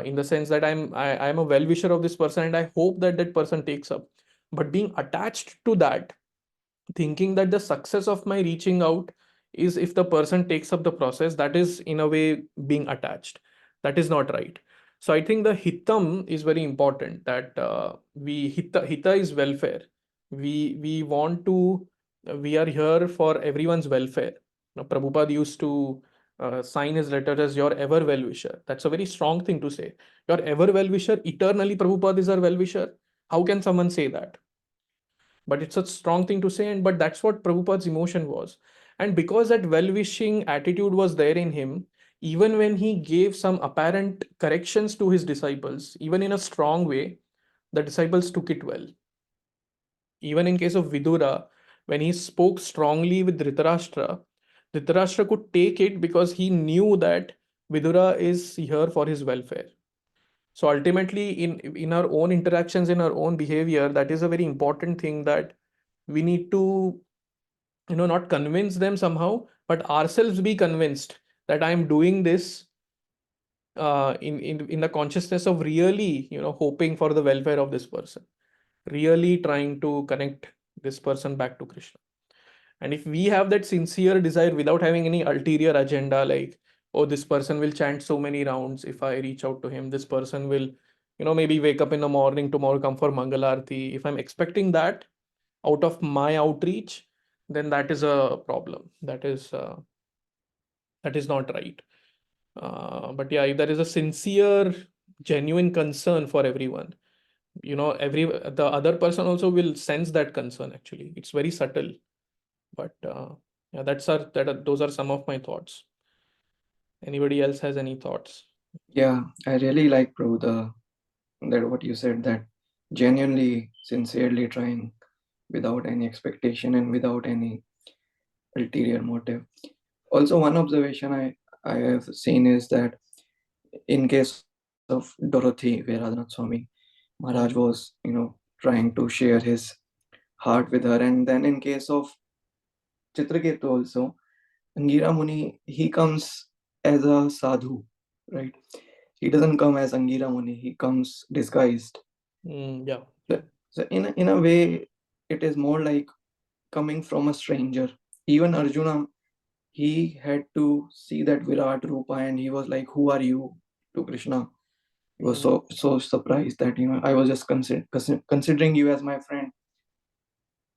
in the sense that I'm a well wisher of this person and I hope that that person takes up. But being attached to that, thinking that the success of my reaching out is if the person takes up the process, that is in a way being attached. That is not right. So I think the hitam is very important, that we hita is welfare. We want to, we are here for everyone's welfare. Now, Prabhupada used to sign his letter as your ever well wisher. That's a very strong thing to say. Your ever well wisher, eternally Prabhupada is our well wisher. How can someone say that? But it's a strong thing to say, and but that's what Prabhupada's emotion was. And because that well-wishing attitude was there in him, even when he gave some apparent corrections to his disciples, even in a strong way, the disciples took it well. Even in case of Vidura, when he spoke strongly with Dhritarashtra, Dhritarashtra could take it because he knew that Vidura is here for his welfare. So ultimately, in our own interactions, in our own behavior, that is a very important thing, that we need to, not convince them somehow, but ourselves be convinced that I'm doing this in the consciousness of really, hoping for the welfare of this person, really trying to connect this person back to Krishna. And if we have that sincere desire without having any ulterior agenda, like, oh, this person will chant so many rounds if I reach out to him, this person will, maybe wake up in the morning tomorrow, come for Mangalarti. If I'm expecting that out of my outreach, then that is a problem. That is not right. But yeah, if there is a sincere, genuine concern for everyone, every the other person also will sense that concern. Actually, it's very subtle. But yeah, those are some of my thoughts. Anybody else has any thoughts? Yeah, I really like, bro, that what you said, that genuinely, sincerely trying without any expectation and without any ulterior motive. Also, one observation I have seen is that in case of Dorothy, where Radhanath Swami Maharaj was, trying to share his heart with her, and then in case of Chitraketu also, Angira Muni, he comes as a sadhu, right? He doesn't come as Angira Muni, he comes disguised. Yeah. So in a way, it is more like coming from a stranger. Even Arjuna, he had to see that Virat Rupa and he was like, "Who are you?" to Krishna. He was so surprised that, I was just considering you as my friend.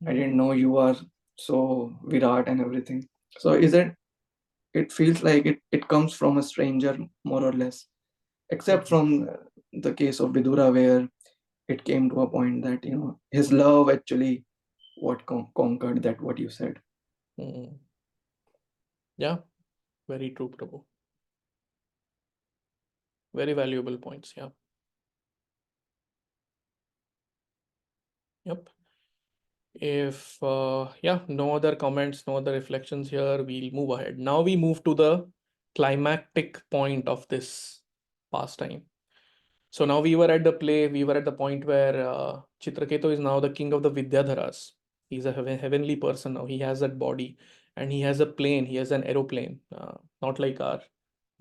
I didn't know you are so Virat and everything. So is it feels like it comes from a stranger, more or less, except from the case of Vidura, where it came to a point that, his love actually what conquered that, what you said. Yeah, very true, Prabhu. Very valuable points. Yeah. Yep. If yeah, no other comments, no other reflections here, we'll move ahead. Now we move to the climactic point of this pastime. So now we were at the play, we were at the point where Chitraketu is now the king of the Vidyadharas. He's a heavenly person now. He has that body and he has a plane, he has an aeroplane, not like our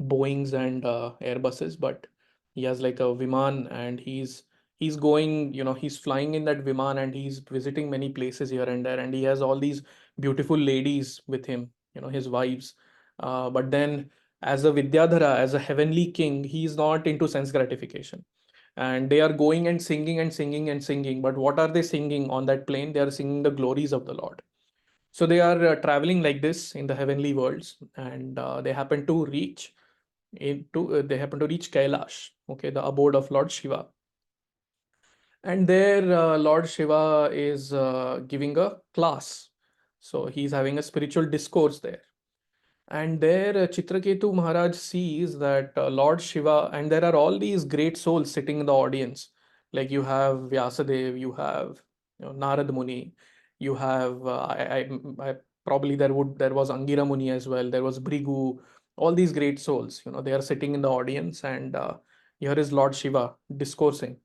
Boeings and Airbuses, but he has like a Viman, and he's going, he's flying in that Viman and he's visiting many places here and there, and he has all these beautiful ladies with him, his wives. But then as a Vidyadhara, as a heavenly king, he's not into sense gratification. And they are going and singing and singing and singing. But what are they singing on that plane? They are singing the glories of the Lord. So they are traveling like this in the heavenly worlds, and they happen to reach Kailash, okay, the abode of Lord Shiva. And there, Lord Shiva is giving a class. So he's having a spiritual discourse there. And there, Chitraketu Maharaj sees that Lord Shiva, and there are all these great souls sitting in the audience. Like you have Vyasadev, you have, Narad Muni, you have I probably there was Angira Muni as well. There was Brigu. All these great souls, they are sitting in the audience, and here is Lord Shiva discoursing,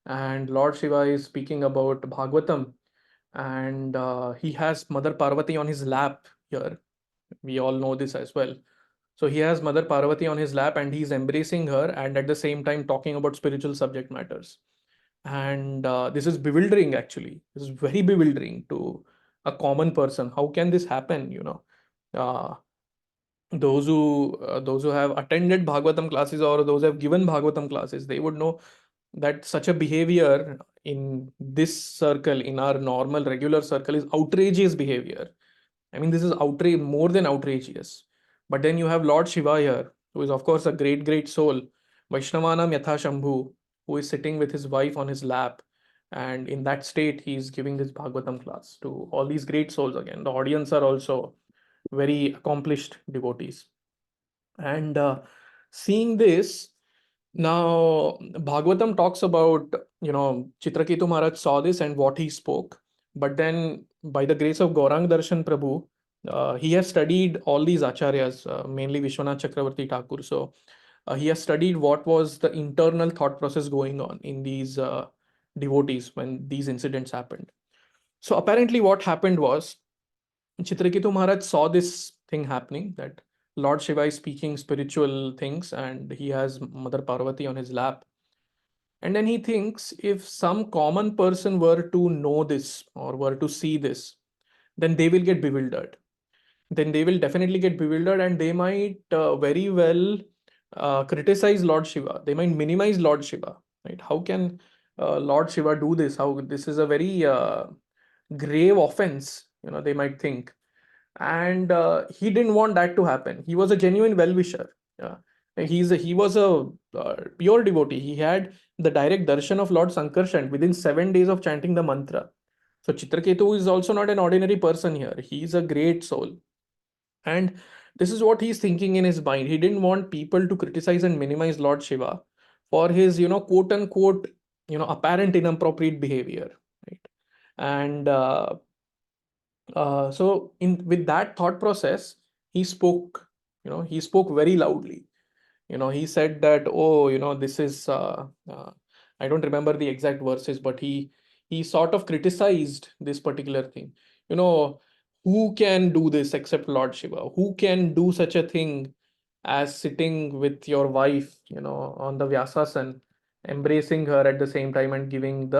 and Lord Shiva is speaking about Bhagavatam, and he has Mother Parvati on his lap here. We all know this as well. So he has Mother Parvati on his lap and he's embracing her and at the same time talking about spiritual subject matters. And this is bewildering, actually. This is very bewildering to a common person. How can this happen? Uh, those who have attended Bhagavatam classes or those who have given Bhagavatam classes, they would know that such a behavior in this circle, in our normal regular circle, is outrageous behavior. I mean, this is outrage, more than outrageous. But then you have Lord Shiva here, who is of course a great, great soul, Vaishnavanam Yatha Shambhu, who is sitting with his wife on his lap. And in that state, he is giving this Bhagavatam class to all these great souls again. The audience are also very accomplished devotees. And seeing this, now Bhagavatam talks about, Chitraketu Maharaj saw this and what he spoke. But then, by the grace of Gaurang Darshan Prabhu, he has studied all these acharyas, mainly Vishwanath Chakravarti Thakur. So he has studied what was the internal thought process going on in these devotees when these incidents happened. So apparently, what happened was Chitraketu Maharaj saw this thing happening, that Lord Shiva is speaking spiritual things and he has Mother Parvati on his lap. And then he thinks, if some common person were to know this or were to see this, then they will get bewildered. Then they will definitely get bewildered and they might very well criticize Lord Shiva. They might minimize Lord Shiva, right? How can Lord Shiva do this? How this is a very grave offense, they might think. And he didn't want that to happen. He was a genuine well-wisher. Yeah. He was a pure devotee. He had the direct darshan of Lord Sankarshan within 7 days of chanting the mantra. So Chitraketu is also not an ordinary person here. He is a great soul. And this is what he's thinking in his mind. He didn't want people to criticize and minimize Lord Shiva for his, quote unquote, apparent inappropriate behavior. Right. And so in with that thought process, he spoke, he spoke very loudly. He said that, oh, this is I don't remember the exact verses, but he sort of criticized this particular thing. you know who can do this except Lord Shiva? Who can do such a thing as sitting with your wife, on the Vyasasan, embracing her at the same time and giving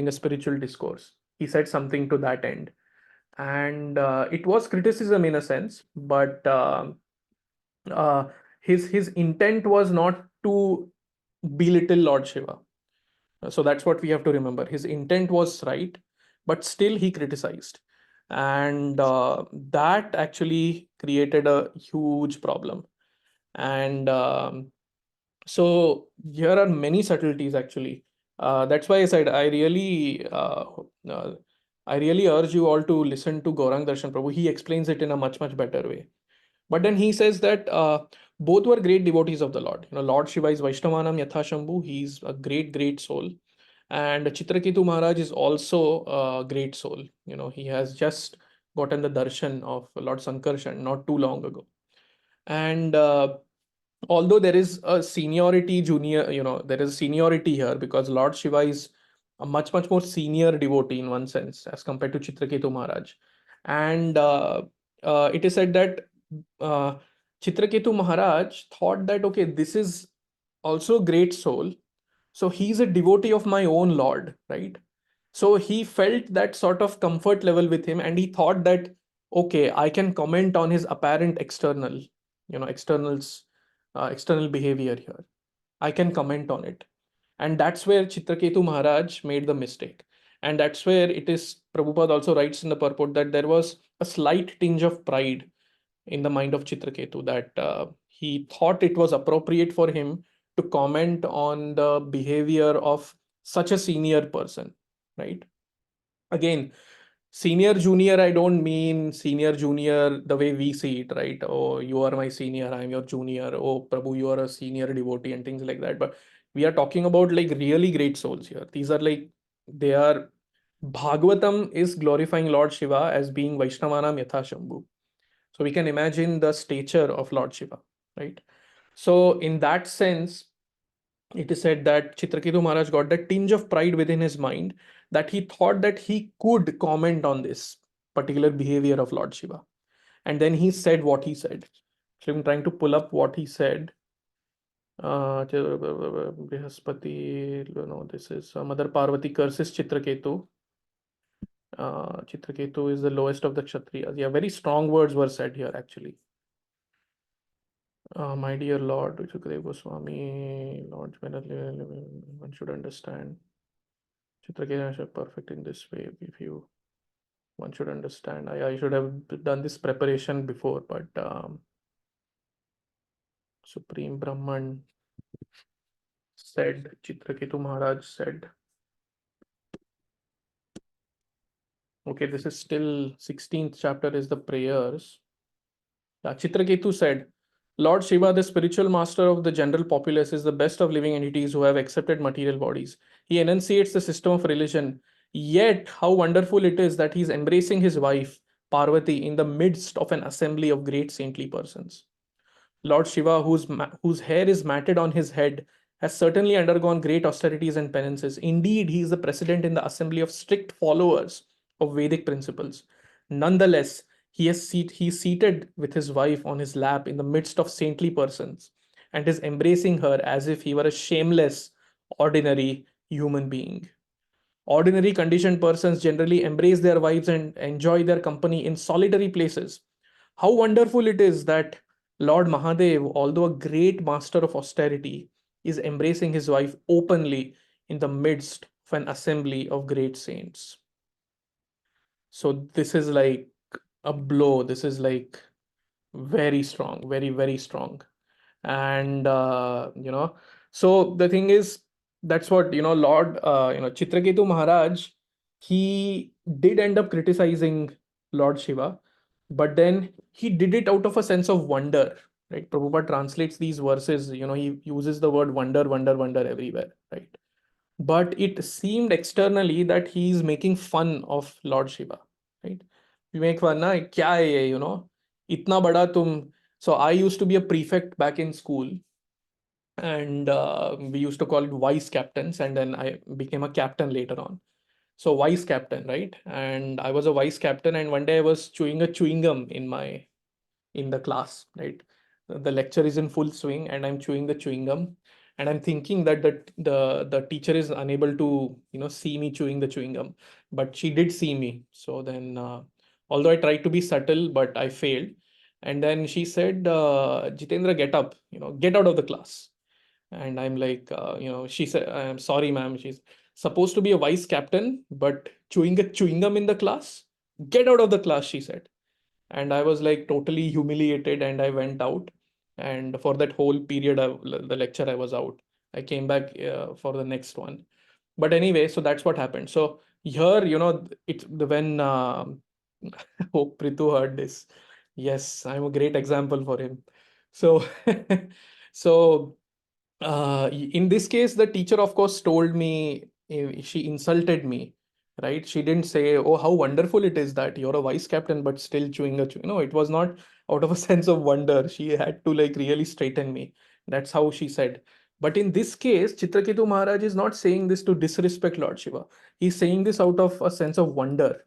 a spiritual discourse? He said something to that end. And it was criticism in a sense, but uh, his intent was not to belittle Lord Shiva. So that's what we have to remember. His intent was right, but still he criticized. And that actually created a huge problem. And so here are many subtleties actually. That's why I said I really urge you all to listen to Gaurang Darshan Prabhu. He explains it in a much, much better way. But then he says that both were great devotees of the Lord. Lord Shiva is Vaishnavanam Yatha Shambhu. He's a great, great soul. And Chitraketu Maharaj is also a great soul. He has just gotten the darshan of Lord Sankarshan not too long ago. And although there is a seniority junior, there is seniority here because Lord Shiva is a much, much more senior devotee in one sense as compared to Chitraketu Maharaj. And it is said that uh, Chitraketu Maharaj thought that, okay, this is also a great soul. So he's a devotee of my own Lord, right? So he felt that sort of comfort level with him and he thought that, okay, I can comment on his apparent external behavior here. I can comment on it. And that's where Chitraketu Maharaj made the mistake. And that's where it is, Prabhupada also writes in the purport that there was a slight tinge of pride in the mind of Chitraketu, that he thought it was appropriate for him to comment on the behavior of such a senior person, right? Again, senior junior, I don't mean senior junior the way we see it, right? Oh, you are my senior, I'm your junior. Oh, Prabhu, you are a senior devotee and things like that. But we are talking about like really great souls here. These are like, they are, Bhagavatam is glorifying Lord Shiva as being Vaishnavanam Yatha Shambhu. So we can imagine the stature of Lord Shiva, right? So in that sense, it is said that Chitraketu Maharaj got that tinge of pride within his mind, that he thought that he could comment on this particular behavior of Lord Shiva. And then he said what he said. So I'm trying to pull up what he said. Brihaspati, this is Mother Parvati curses Chitraketu. Chitraketu is the lowest of the Kshatriyas. Yeah, very strong words were said here actually. My dear Lord, Sukadeva Goswami, Lord, one should understand. Chitraketu is perfect in this way. If you, one should understand. I should have done this preparation before, but Supreme Brahman said, Chitraketu Maharaj said, okay, this is still 16th chapter is the prayers. Chitraketu said, Lord Shiva, the spiritual master of the general populace, is the best of living entities who have accepted material bodies. He enunciates the system of religion. Yet, how wonderful it is that he is embracing his wife, Parvati, in the midst of an assembly of great saintly persons. Lord Shiva, whose hair is matted on his head, has certainly undergone great austerities and penances. Indeed, he is the president in the assembly of strict followers of Vedic principles. Nonetheless, he is seated with his wife on his lap in the midst of saintly persons and is embracing her as if he were a shameless, ordinary human being. Ordinary conditioned persons generally embrace their wives and enjoy their company in solitary places. How wonderful it is that Lord Mahadev, although a great master of austerity, is embracing his wife openly in the midst of an assembly of great saints. So this is like a blow. This is like very strong, very, very strong. And so the thing is, that's what Lord Chitraketu Maharaj, he did end up criticizing Lord Shiva, but then he did it out of a sense of wonder, right? Prabhupada translates these verses, he uses the word wonder, wonder, wonder everywhere, right? But it seemed externally that he is making fun of Lord Shiva, right? We make fun, na, kya hai ye, itna bada tum. So I used to be a prefect back in school, and we used to call it vice captains, and then I became a captain later on. So vice captain, right? And I was a vice captain, and one day I was chewing a chewing gum in the class, right? The lecture is in full swing, and I'm chewing the chewing gum, and I'm thinking that the teacher is unable to see me chewing the chewing gum, but she did see me. So then, although I tried to be subtle, but I failed. And then she said, Jitendra, get up, get out of the class. And I'm like, she said, I'm sorry, ma'am. She's supposed to be a vice captain, but chewing a chewing gum in the class. Get out of the class, she said. And I was like totally humiliated, and I went out. And for that whole period of the lecture, I was out. I came back for the next one. But anyway, so that's what happened. So here, it's when hope Pritu heard this. Yes, I'm a great example for him. So, so in this case, the teacher, of course, told me, she insulted me, right? She didn't say, oh, how wonderful it is that you're a vice captain, but still chewing a chew. No, it was not out of a sense of wonder. She had to like really straighten me. That's how she said. But in this case, Chitraketu Maharaj is not saying this to disrespect Lord Shiva. He's saying this out of a sense of wonder,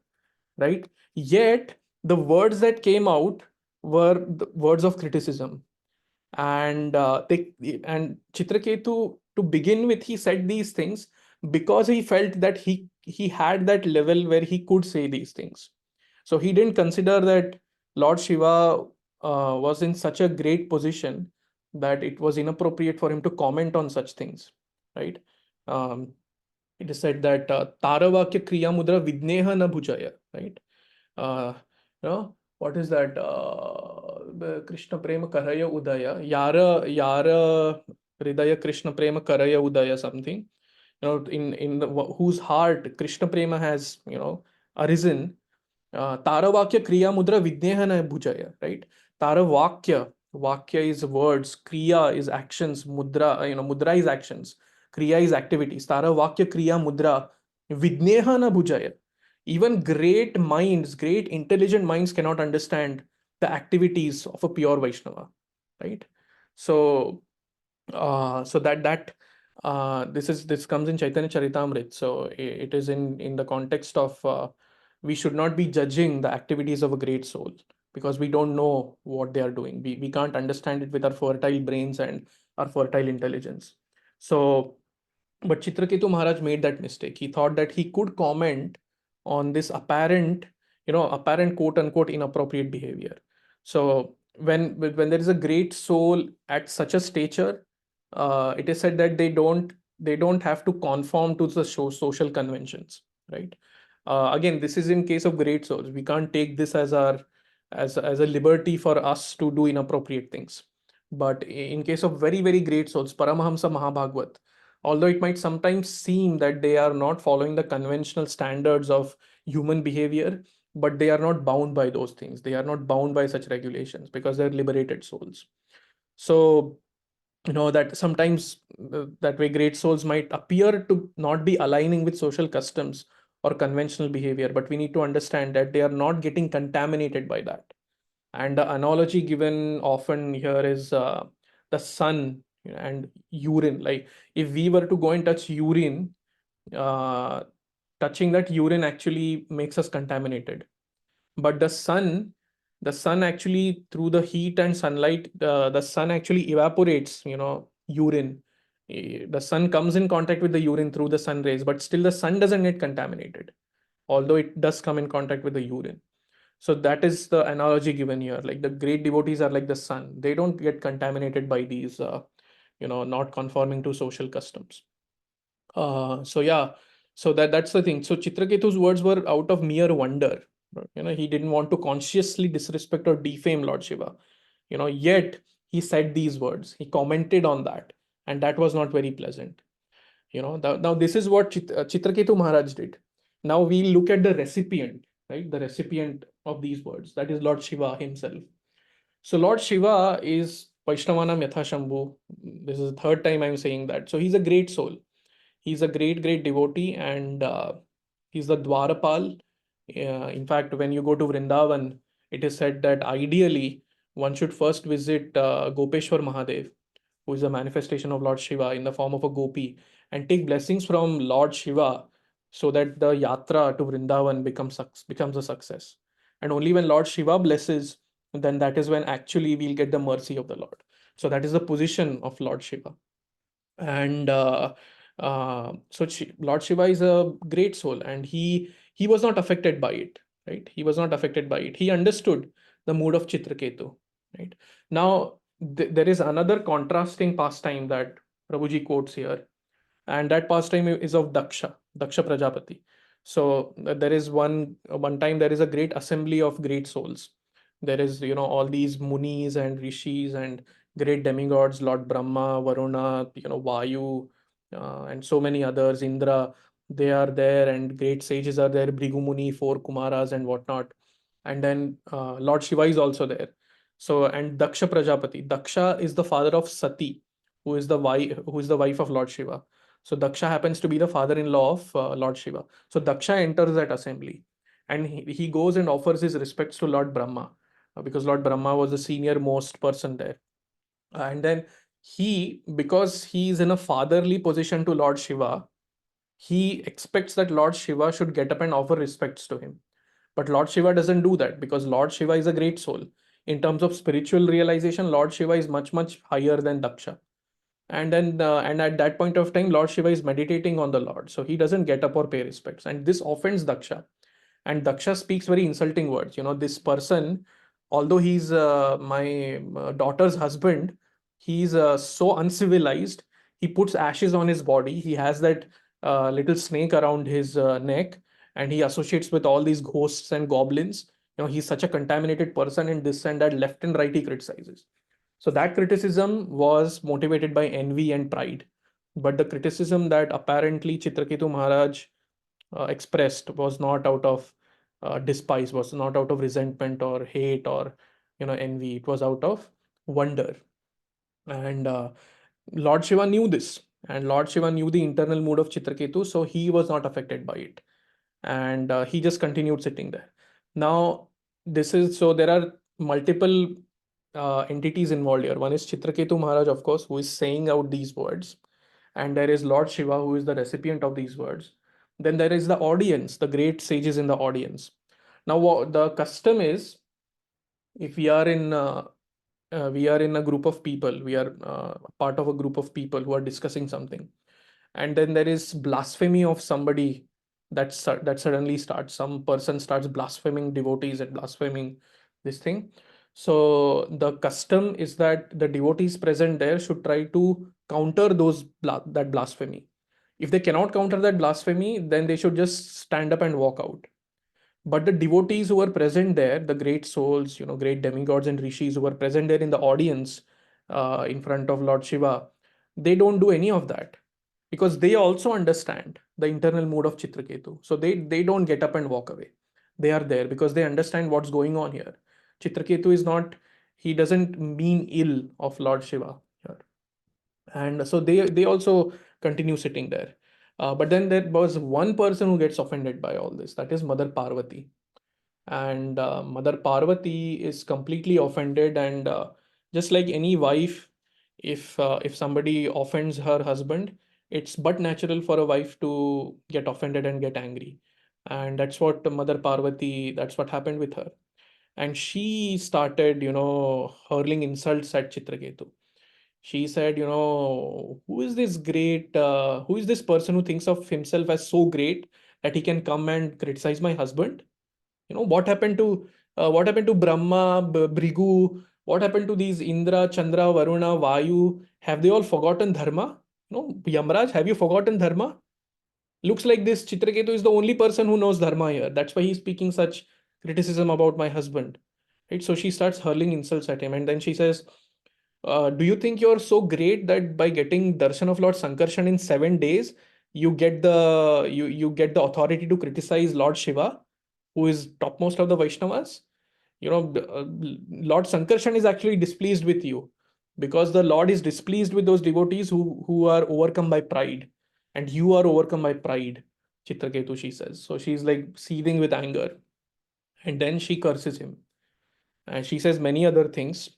right? Yet, the words that came out were the words of criticism. And Chitraketu, to begin with, he said these things because he felt that he had that level where he could say these things. So he didn't consider that Lord Shiva was in such a great position that it was inappropriate for him to comment on such things, right? um, it is said that taravakya kriya mudra vidneha na bhujaya, right? uh, what is that? Krishna Prema Karaya Udaya. Yara Hridaya Krishna Prema Karaya Udaya, something. Whose heart Krishna Prema has, arisen. Taravakya Kriya Mudra Vidnehana Bhujaya, right? Vakya is words, Kriya is actions, Mudra is actions, Kriya is activities. Taravakya Kriya Mudra Vidnehana Bhujaya. Even great minds, great intelligent minds cannot understand the activities of a pure Vaishnava, right? So, this comes in Chaitanya Charitamrita. So it is in the context of we should not be judging the activities of a great soul, because we don't know what they are doing. We can't understand it with our fertile brains and our fertile intelligence. So, but Chitraketu Maharaj made that mistake. He thought that he could comment on this apparent, apparent quote unquote inappropriate behavior. So when there is a great soul at such a stature, it is said that they don't have to conform to the social conventions, right? Again, this is in case of great souls. We can't take this as our as a liberty for us to do inappropriate things. But in case of very very great souls, Paramahamsa Mahabhagwat, although it might sometimes seem that they are not following the conventional standards of human behavior, but they are not bound by those things. They are not bound by such regulations because they're liberated souls. So, that sometimes that way great souls might appear to not be aligning with social customs or conventional behavior, but we need to understand that they are not getting contaminated by that. And the analogy given often here is the sun and urine. Like if we were to go and touch urine, uh, touching that urine actually makes us contaminated. But the sun actually, through the heat and sunlight, the sun actually evaporates, urine. The sun comes in contact with the urine through the sun rays, but still the sun doesn't get contaminated, although it does come in contact with the urine. So that is the analogy given here. Like the great devotees are like the sun. They don't get contaminated by these, not conforming to social customs. So yeah, so that's the thing. So Chitraketu's words were out of mere wonder. He didn't want to consciously disrespect or defame Lord Shiva. Yet he said these words. He commented on that, and that was not very pleasant. Now this is what Chitraketu Maharaj did. Now we look at the recipient, right? The recipient of these words, that is Lord Shiva himself. So Lord Shiva is Vaishnavanam Yatha Shambhu. This is the third time I'm saying that. So he's a great soul. He's a great, great devotee, and he's the Dwarapal. In fact, when you go to Vrindavan, it is said that ideally one should first visit Gopeshwar Mahadev, who is a manifestation of Lord Shiva in the form of a gopi, and take blessings from Lord Shiva so that the yatra to Vrindavan becomes a success. And only when Lord Shiva blesses, then that is when actually we'll get the mercy of the Lord. So that is the position of Lord Shiva. And so Lord Shiva is a great soul, and he was not affected by it, right? He was not affected by it. He understood the mood of Chitraketu, right? Now there is another contrasting pastime that Prabhuji quotes here, and that pastime is of Daksha Prajapati. So there is one time there is a great assembly of great souls. There is all these munis and rishis and great demigods, Lord Brahma, Varuna, Vayu, and so many others, Indra. They are there, and great sages are there, Bhrigu Muni, four Kumaras, and whatnot. And then Lord Shiva is also there. So, and Daksha Prajapati. Daksha is the father of Sati, who is the wife of Lord Shiva. So Daksha happens to be the father-in-law of Lord Shiva. So Daksha enters that assembly, and he goes and offers his respects to Lord Brahma, because Lord Brahma was the senior most person there. And then because he is in a fatherly position to Lord Shiva, he expects that Lord Shiva should get up and offer respects to him. But Lord Shiva doesn't do that, because Lord Shiva is a great soul. In terms of spiritual realization, Lord Shiva is much, much higher than Daksha. And at that point of time, Lord Shiva is meditating on the Lord. So he doesn't get up or pay respects. And this offends Daksha. And Daksha speaks very insulting words. This person, although he's my daughter's husband, he's so uncivilized. He puts ashes on his body. He has that little snake around his neck, and he associates with all these ghosts and goblins. He's such a contaminated person, and this and that, left and right he criticizes. So that criticism was motivated by envy and pride. But the criticism that apparently Chitraketu Maharaj expressed was not out of despise, was not out of resentment or hate or envy. It was out of wonder. And Lord Shiva knew this, and Lord Shiva knew the internal mood of Chitraketu, so he was not affected by it, and he just continued sitting there. Now, there are multiple entities involved here. One is Chitraketu Maharaj, of course, who is saying out these words, and there is Lord Shiva, who is the recipient of these words. Then there is the audience, the great sages in the audience. Now, what the custom is, if we are in a group of people, we are part of a group of people who are discussing something, and then there is blasphemy of somebody that suddenly starts. Some person starts blaspheming devotees and blaspheming this thing. So the custom is that the devotees present there should try to counter that blasphemy. If they cannot counter that blasphemy, then they should just stand up and walk out. But the devotees who were present there, the great souls, great demigods and rishis who were present there in the audience, in front of Lord Shiva, they don't do any of that, because they also understand the internal mood of Chitraketu. So they don't get up and walk away. They are there because they understand what's going on here. Chitraketu is not, he doesn't mean ill of Lord Shiva here. And so they also continue sitting there. But then there was one person who gets offended by all this, that is Mother Parvati. And Mother Parvati is completely offended. And just like any wife, if somebody offends her husband, it's but natural for a wife to get offended and get angry. And that's what Mother Parvati, that's what happened with her. And she started, hurling insults at Chitraketu. She said, who is this person who thinks of himself as so great that he can come and criticize my husband? What happened to Brahma, Bhrigu? What happened to these Indra, Chandra, Varuna, Vayu? Have they all forgotten dharma? Yamraj, have you forgotten dharma? Looks like this Chitraketu is the only person who knows dharma here. That's why he's speaking such criticism about my husband. Right? So she starts hurling insults at him, and then she says, do you think you're so great that by getting darshan of Lord Sankarshan in 7 days, you get the authority to criticize Lord Shiva, who is topmost of the Vaishnavas? Lord Sankarshan is actually displeased with you, because the Lord is displeased with those devotees who are overcome by pride, and you are overcome by pride, Chitraketu, she says. So she's like seething with anger, and then she curses him. And she says many other things,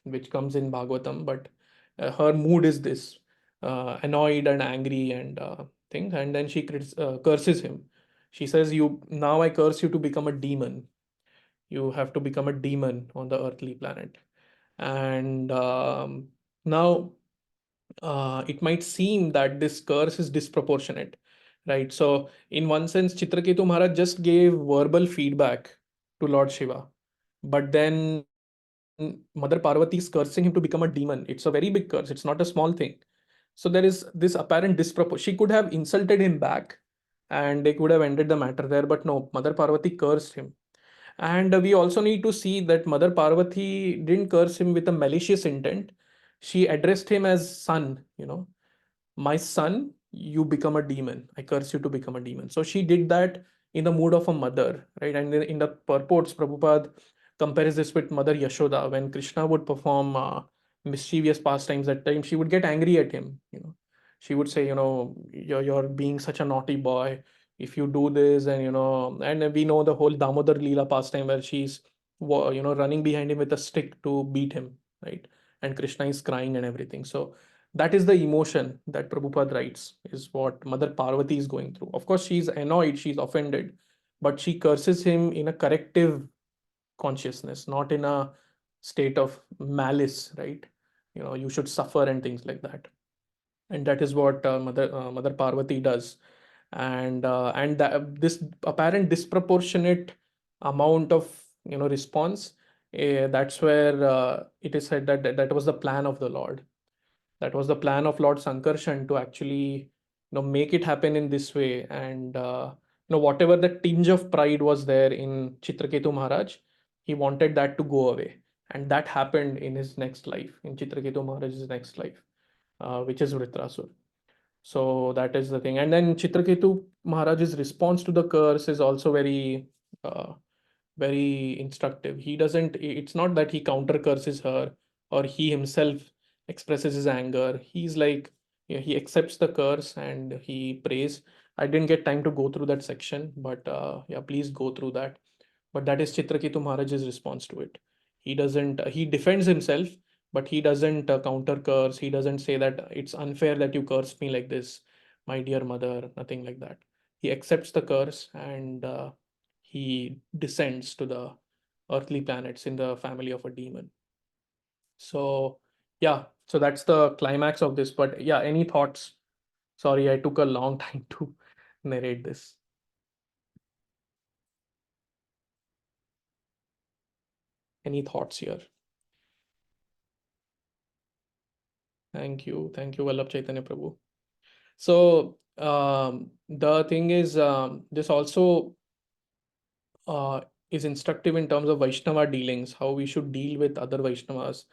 which comes in Bhagavatam, but her mood is this, annoyed and angry and thing. And then she curses him. She says, "You now I curse you to become a demon. You have to become a demon on the earthly planet." And now it might seem that this curse is disproportionate, right? So in one sense, Chitraketu Maharaj just gave verbal feedback to Lord Shiva, but then Mother Parvati is cursing him to become a demon. It's a very big curse. It's not a small thing. So there is this apparent disproportion. She could have insulted him back and they could have ended the matter there, but no, Mother Parvati cursed him. And we also need to see that Mother Parvati didn't curse him with a malicious intent. She addressed him as son, my son, you become a demon. I curse you to become a demon. So she did that in the mood of a mother, right? And in the purports, Prabhupada compares this with Mother Yashoda. When Krishna would perform mischievous pastimes at times, she would get angry at him. She would say, you're being such a naughty boy. If you do this, and and we know the whole Damodar Leela pastime where she's running behind him with a stick to beat him, right? And Krishna is crying and everything. So that is the emotion that Prabhupada writes, is what Mother Parvati is going through. Of course, she's annoyed, she's offended, but she curses him in a corrective consciousness, not in a state of malice, right? You should suffer and things like that. And that is what Mother Parvati does. And this apparent disproportionate amount of response, that's where it is said that was the plan of the Lord. That was the plan of Lord Sankarshan to actually make it happen in this way. And whatever the tinge of pride was there in Chitraketu Maharaj, he wanted that to go away. And that happened in his next life, in Chitraketu Maharaj's next life, which is Vritrasura. So that is the thing. And then Chitraketu Maharaj's response to the curse is also uh, very instructive. He doesn't, it's not that he counter curses her or he himself expresses his anger. He's like, he accepts the curse and he prays. I didn't get time to go through that section, but yeah, please go through that. But that is Chitraketu Maharaj's response to it. He doesn't, he defends himself, but he doesn't counter curse. He doesn't say that it's unfair that you cursed me like this, my dear mother, nothing like that. He accepts the curse and he descends to the earthly planets in the family of a demon. So yeah, so that's the climax of this. But yeah, any thoughts? Sorry, I took a long time to narrate this. Any thoughts here? Thank you, Vallabh Chaitanya Prabhu. So the thing is, this also is instructive in terms of Vaishnava dealings, how we should deal with other Vaishnavas,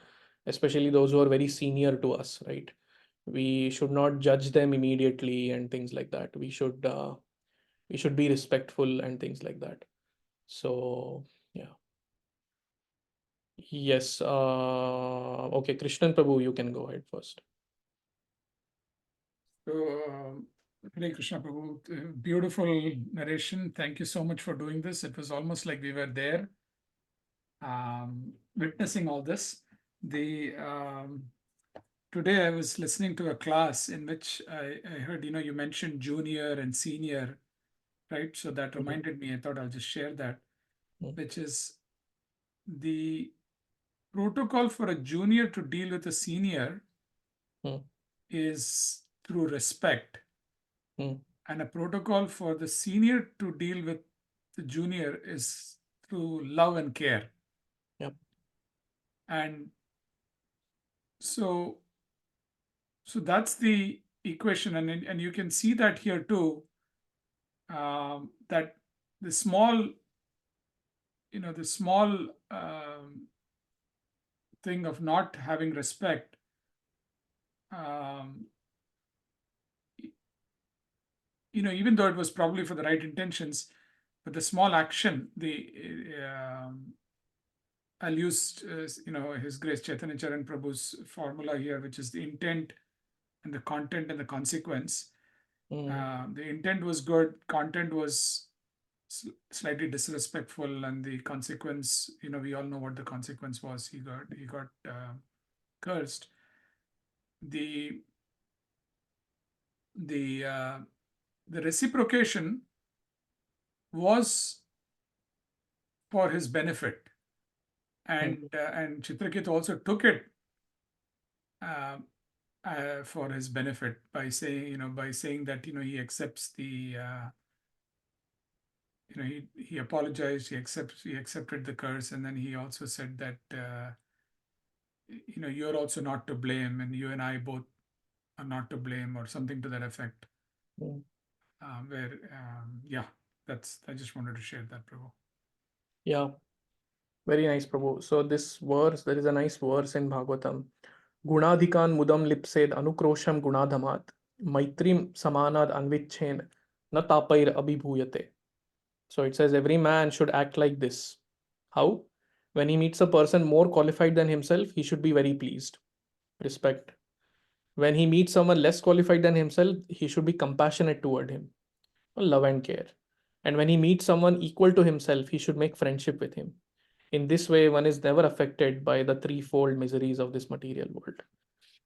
especially those who are very senior to us, right? We should not judge them immediately and things like that. We should be respectful and things like that. So yeah. Yes. Okay, Krishnan Prabhu, you can go ahead first. So, Hare Krishna Prabhu, beautiful narration. Thank you so much for doing this. It was almost like we were there, witnessing all this. The Today I was listening to a class in which I heard, you mentioned junior and senior, right? So that reminded me. I thought I'll just share that, which is the protocol for a junior to deal with a senior is through respect. And a protocol for the senior to deal with the junior is through love and care. Yep. And so that's the equation, and you can see that here too. That the small, the small thing of not having respect, even though it was probably for the right intentions, but the small action, I'll use, His Grace Chaitanya Charan Prabhu's formula here, which is the intent and the content and the consequence. The intent was good, content was slightly disrespectful, and the consequence, we all know what the consequence was. He got cursed. The reciprocation was for his benefit, and Chitraketu also took it for his benefit by saying that he accepts the he apologized, he accepted the curse, and then he also said that you're also not to blame, and you and I both are not to blame, or something to that effect. I just wanted to share that, Prabhu. Yeah, very nice, Prabhu. So this verse, there is a nice verse in Bhagavatam. Gunadhikan mudam lipsed anukrosham gunadhamat maitrim samanad anvichen na tapair abhibhuyate. So it says every man should act like this. How? When he meets a person more qualified than himself, he should be very pleased. Respect. When he meets someone less qualified than himself, he should be compassionate toward him. Love and care. And when he meets someone equal to himself, he should make friendship with him. In this way, one is never affected by the threefold miseries of this material world.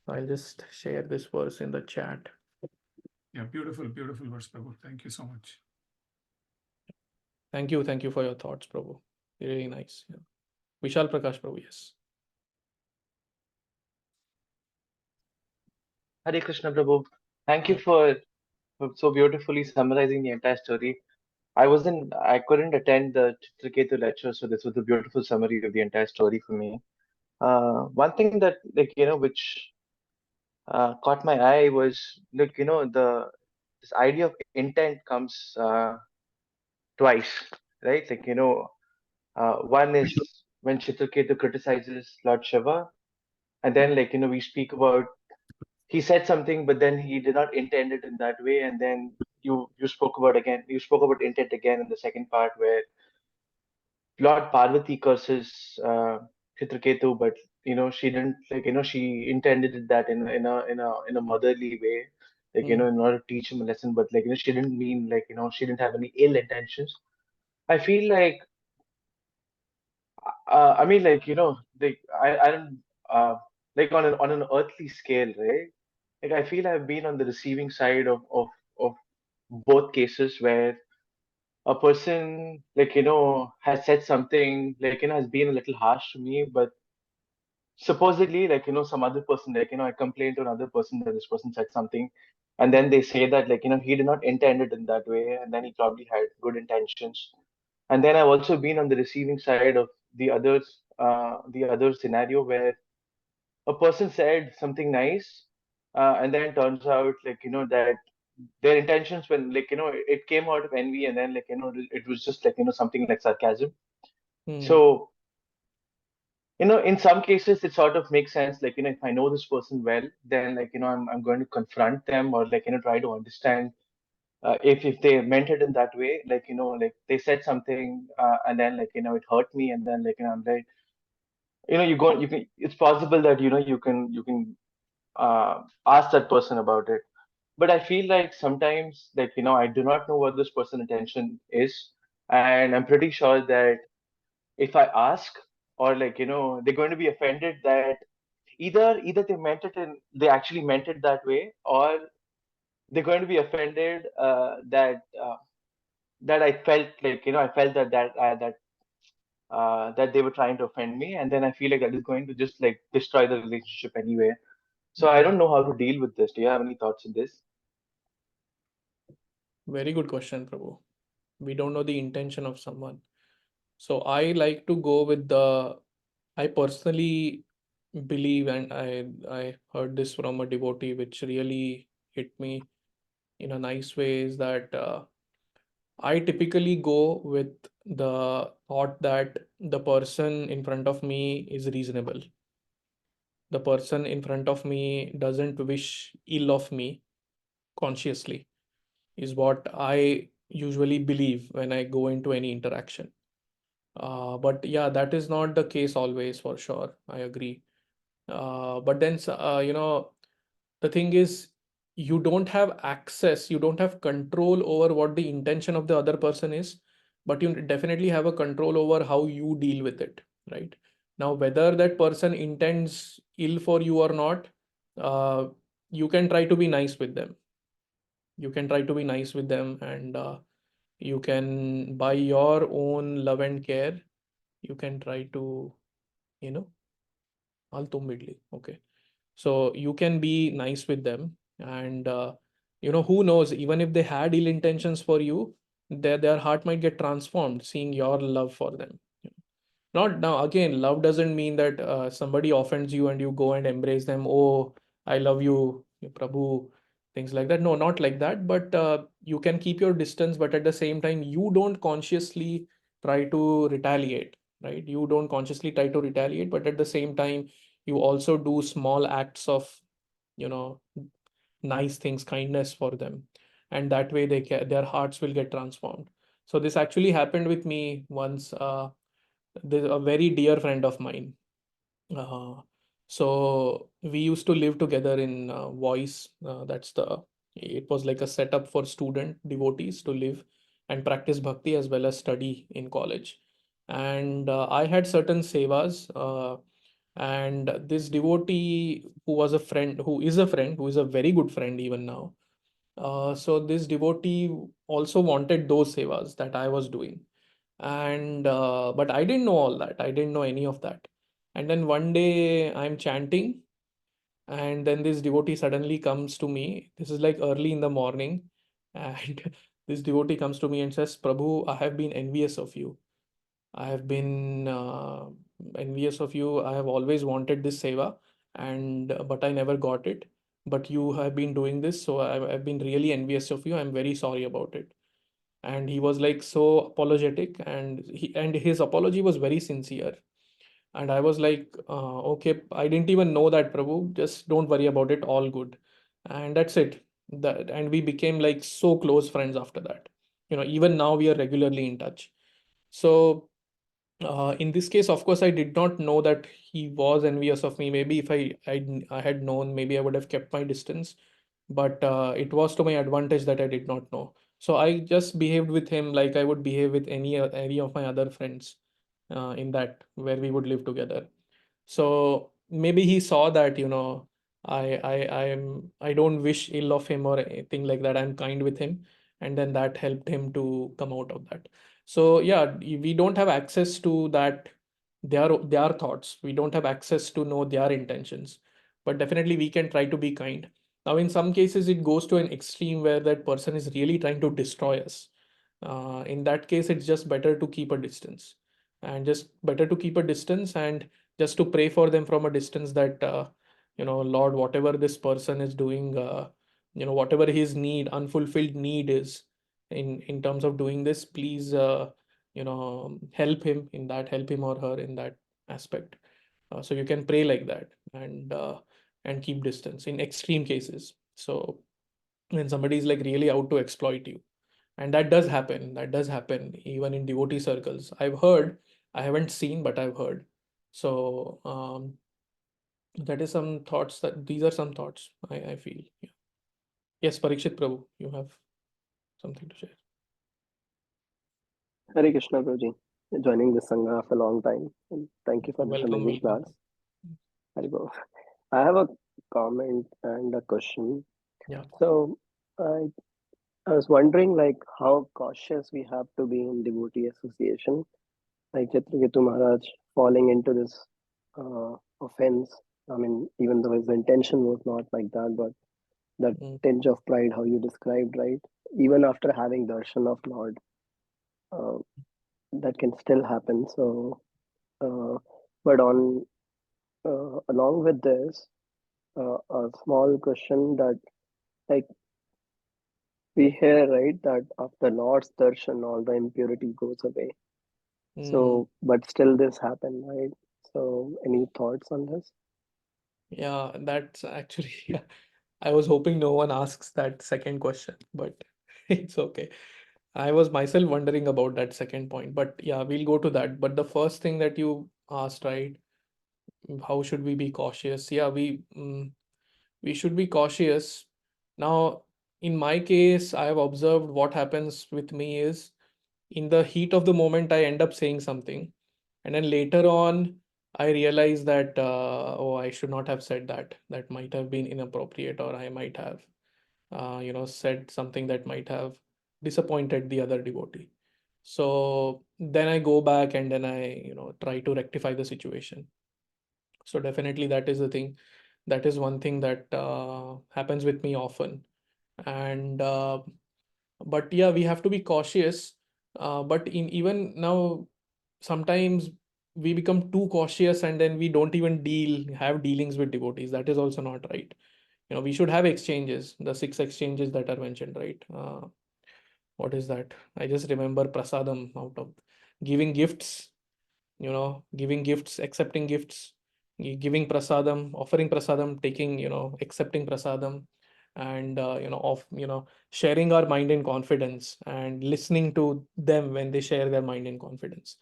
I'll just share this verse in the chat. Yeah, beautiful, beautiful verse, Prabhu. Thank you so much. Thank you for your thoughts, Prabhu. Really nice. Yeah. Vishal Prakash Prabhu, yes. Hare Krishna Prabhu. Thank you for so beautifully summarizing the entire story. I couldn't attend the Chitraketu lecture, so this was a beautiful summary of the entire story for me. One thing that, which caught my eye was, this idea of intent comes twice, right? One is when Chitraketu criticizes Lord Shiva, and then, we speak about he said something, but then he did not intend it in that way, and then you spoke about intent again in the second part where Lord Parvati curses Chitraketu, but she didn't, she intended it that in a motherly way, in order to teach him a lesson, but she didn't mean, she didn't have any ill intentions. I feel like I mean, I don't on an earthly scale, right? Like I feel I've been on the receiving side of both cases where a person like has said something like has been a little harsh to me, but supposedly like some other person like I complained to another person that this person said something, and then they say that like he did not intend it in that way, and then he probably had good intentions. And then I've also been on the receiving side of the other scenario where a person said something nice, and then turns out like that their intentions, when like it came out of envy, and then like it was just like something like sarcasm. Hmm. So in some cases it sort of makes sense, like if I know this person well, then like I'm going to confront them, or like try to understand if they meant it in that way, like like they said something, and then like it hurt me, and then like I'm like you can, it's possible that you can ask that person about it. But I feel like sometimes like I do not know what this person intention is, and I'm pretty sure that if I ask, or like they're going to be offended, that either they actually meant it that way, or they're going to be offended that I felt like I felt that they were trying to offend me, and then I feel like that is going to just like destroy the relationship anyway. So I Hmm. don't know how to deal with this. Do you have any thoughts on this? Very good question, Prabhu. We don't know the intention of someone. So I like to go with I personally believe, and I heard this from a devotee, which really hit me in a nice way, is that I typically go with the thought that the person in front of me is reasonable. The person in front of me doesn't wish ill of me consciously, is what I usually believe when I go into any interaction. But yeah, that is not the case always, for sure. I agree. But then, the thing is, you don't have access, you don't have control over what the intention of the other person is, but you definitely have a control over how you deal with it, right? Now, whether that person intends ill for you or not, uh, you can try to be nice with them. You can try to be nice with them, and you can, by your own love and care, you can try to, you know, ultimately, okay. So you can be nice with them, and who knows, even if they had ill intentions for you, their heart might get transformed seeing your love for them. Not now, again, love doesn't mean that somebody offends you and you go and embrace them. Oh, I love you, Prabhu, things like that. No, not like that. But you can keep your distance, but at the same time, you don't consciously try to retaliate, right? You don't consciously try to retaliate, but at the same time, you also do small acts of, you know, nice things, kindness for them. And that way their hearts will get transformed. So this actually happened with me once. There's a very dear friend of mine. Uh, so we used to live together in Voice. It was like a setup for student devotees to live and practice bhakti as well as study in college. And I had certain sevas. And this devotee who was a friend, who is a very good friend even now. So this devotee also wanted those sevas that I was doing, and but I didn't know all that. I didn't know any of that. And then one day I'm chanting, and then this devotee suddenly comes to me. This is like early in the morning, and this devotee comes to me and says, "Prabhu, I have been envious of you. I have been envious of you. I have always wanted this seva, and but I never got it. But you have been doing this, so I've been really envious of you. I'm very sorry about it." And he was like so apologetic, and his apology was very sincere. And I was like, okay, I didn't even know that, Prabhu, just don't worry about it, all good. And that's it. And we became like so close friends after that. Even now we are regularly in touch. So in this case, of course, I did not know that he was envious of me. Maybe if I had known, maybe I would have kept my distance. But it was to my advantage that I did not know. So I just behaved with him like I would behave with any of my other friends in that where we would live together. So maybe he saw that, I don't wish ill of him or anything like that. I'm kind with him. and then that helped him to come out of that. So yeah, we don't have access to that, their thoughts. We don't have access to know their intentions, but definitely we can try to be kind. Now, in some cases, it goes to an extreme where that person is really trying to destroy us. In that case, it's just better to keep a distance, and just better to keep a distance and just to pray for them from a distance that, Lord, whatever this person is doing, whatever his need, unfulfilled need is in terms of doing this, please, help him or her in that aspect. So you can pray like that, and keep distance in extreme cases. So when somebody is like really out to exploit you, and that does happen even in devotee circles. I've heard, I haven't seen, but I've heard. So that is some thoughts, that these are some thoughts I feel. Yeah. Yes, Parikshit Prabhu, you have something to share. Hare Krishna, Guruji. Joining this Sangha after a long time. And thank you for this Welcome, amazing welcome. class. Hari Bol. I have a comment and a question. Yeah. So I was wondering like how cautious we have to be in devotee association. Like Chitraketu Maharaj falling into this offense. I mean, even though his intention was not like that, but that Mm. tinge of pride, how you described, right? Even after having darshan of Lord, uh, that can still happen. So, but on along with this, a small question that like we hear, right, that after Lord's darshan, all the impurity goes away. Mm. So, but still this happened, right? So, any thoughts on this? Yeah, that's actually, yeah. I was hoping no one asks that second question, but it's okay. I was myself wondering about that second point, but yeah, we'll go to that. But the first thing that you asked, right? How should we be cautious? Yeah, we should be cautious. Now, in my case, I have observed what happens with me is, in the heat of the moment, I end up saying something, and then later on, I realize that, oh, I should not have said that. That might have been inappropriate, or I might have, said something that might have disappointed the other devotee. So then I go back and then I, try to rectify the situation. So definitely that is the thing. That is one thing that happens with me often. And but yeah, we have to be cautious. But in even now, sometimes we become too cautious and then we don't even have dealings with devotees. That is also not right. We should have exchanges, the 6 exchanges that are mentioned, right? What is that? I just remember prasadam, out of giving gifts, giving gifts, accepting gifts, giving prasadam, offering prasadam, taking, accepting prasadam, and sharing our mind in confidence and listening to them when they share their mind in confidence.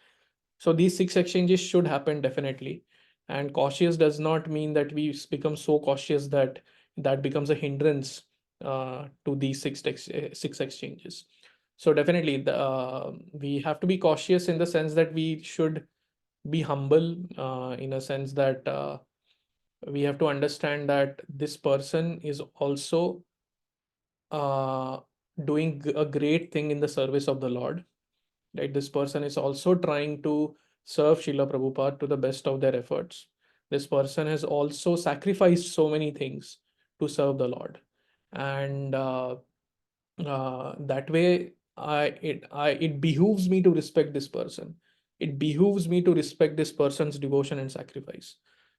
So these 6 exchanges should happen definitely. And cautious does not mean that we become so cautious that that becomes a hindrance to these 6 exchanges. So definitely, we have to be cautious in the sense that we should be humble, in a sense that we have to understand that this person is also uh, doing a great thing in the service of the Lord. Right? This person is also trying to serve Srila Prabhupada to the best of their efforts. This person has also sacrificed so many things to serve the Lord. And that way, it behooves me to respect this person. It behooves me to respect this person's devotion and sacrifice.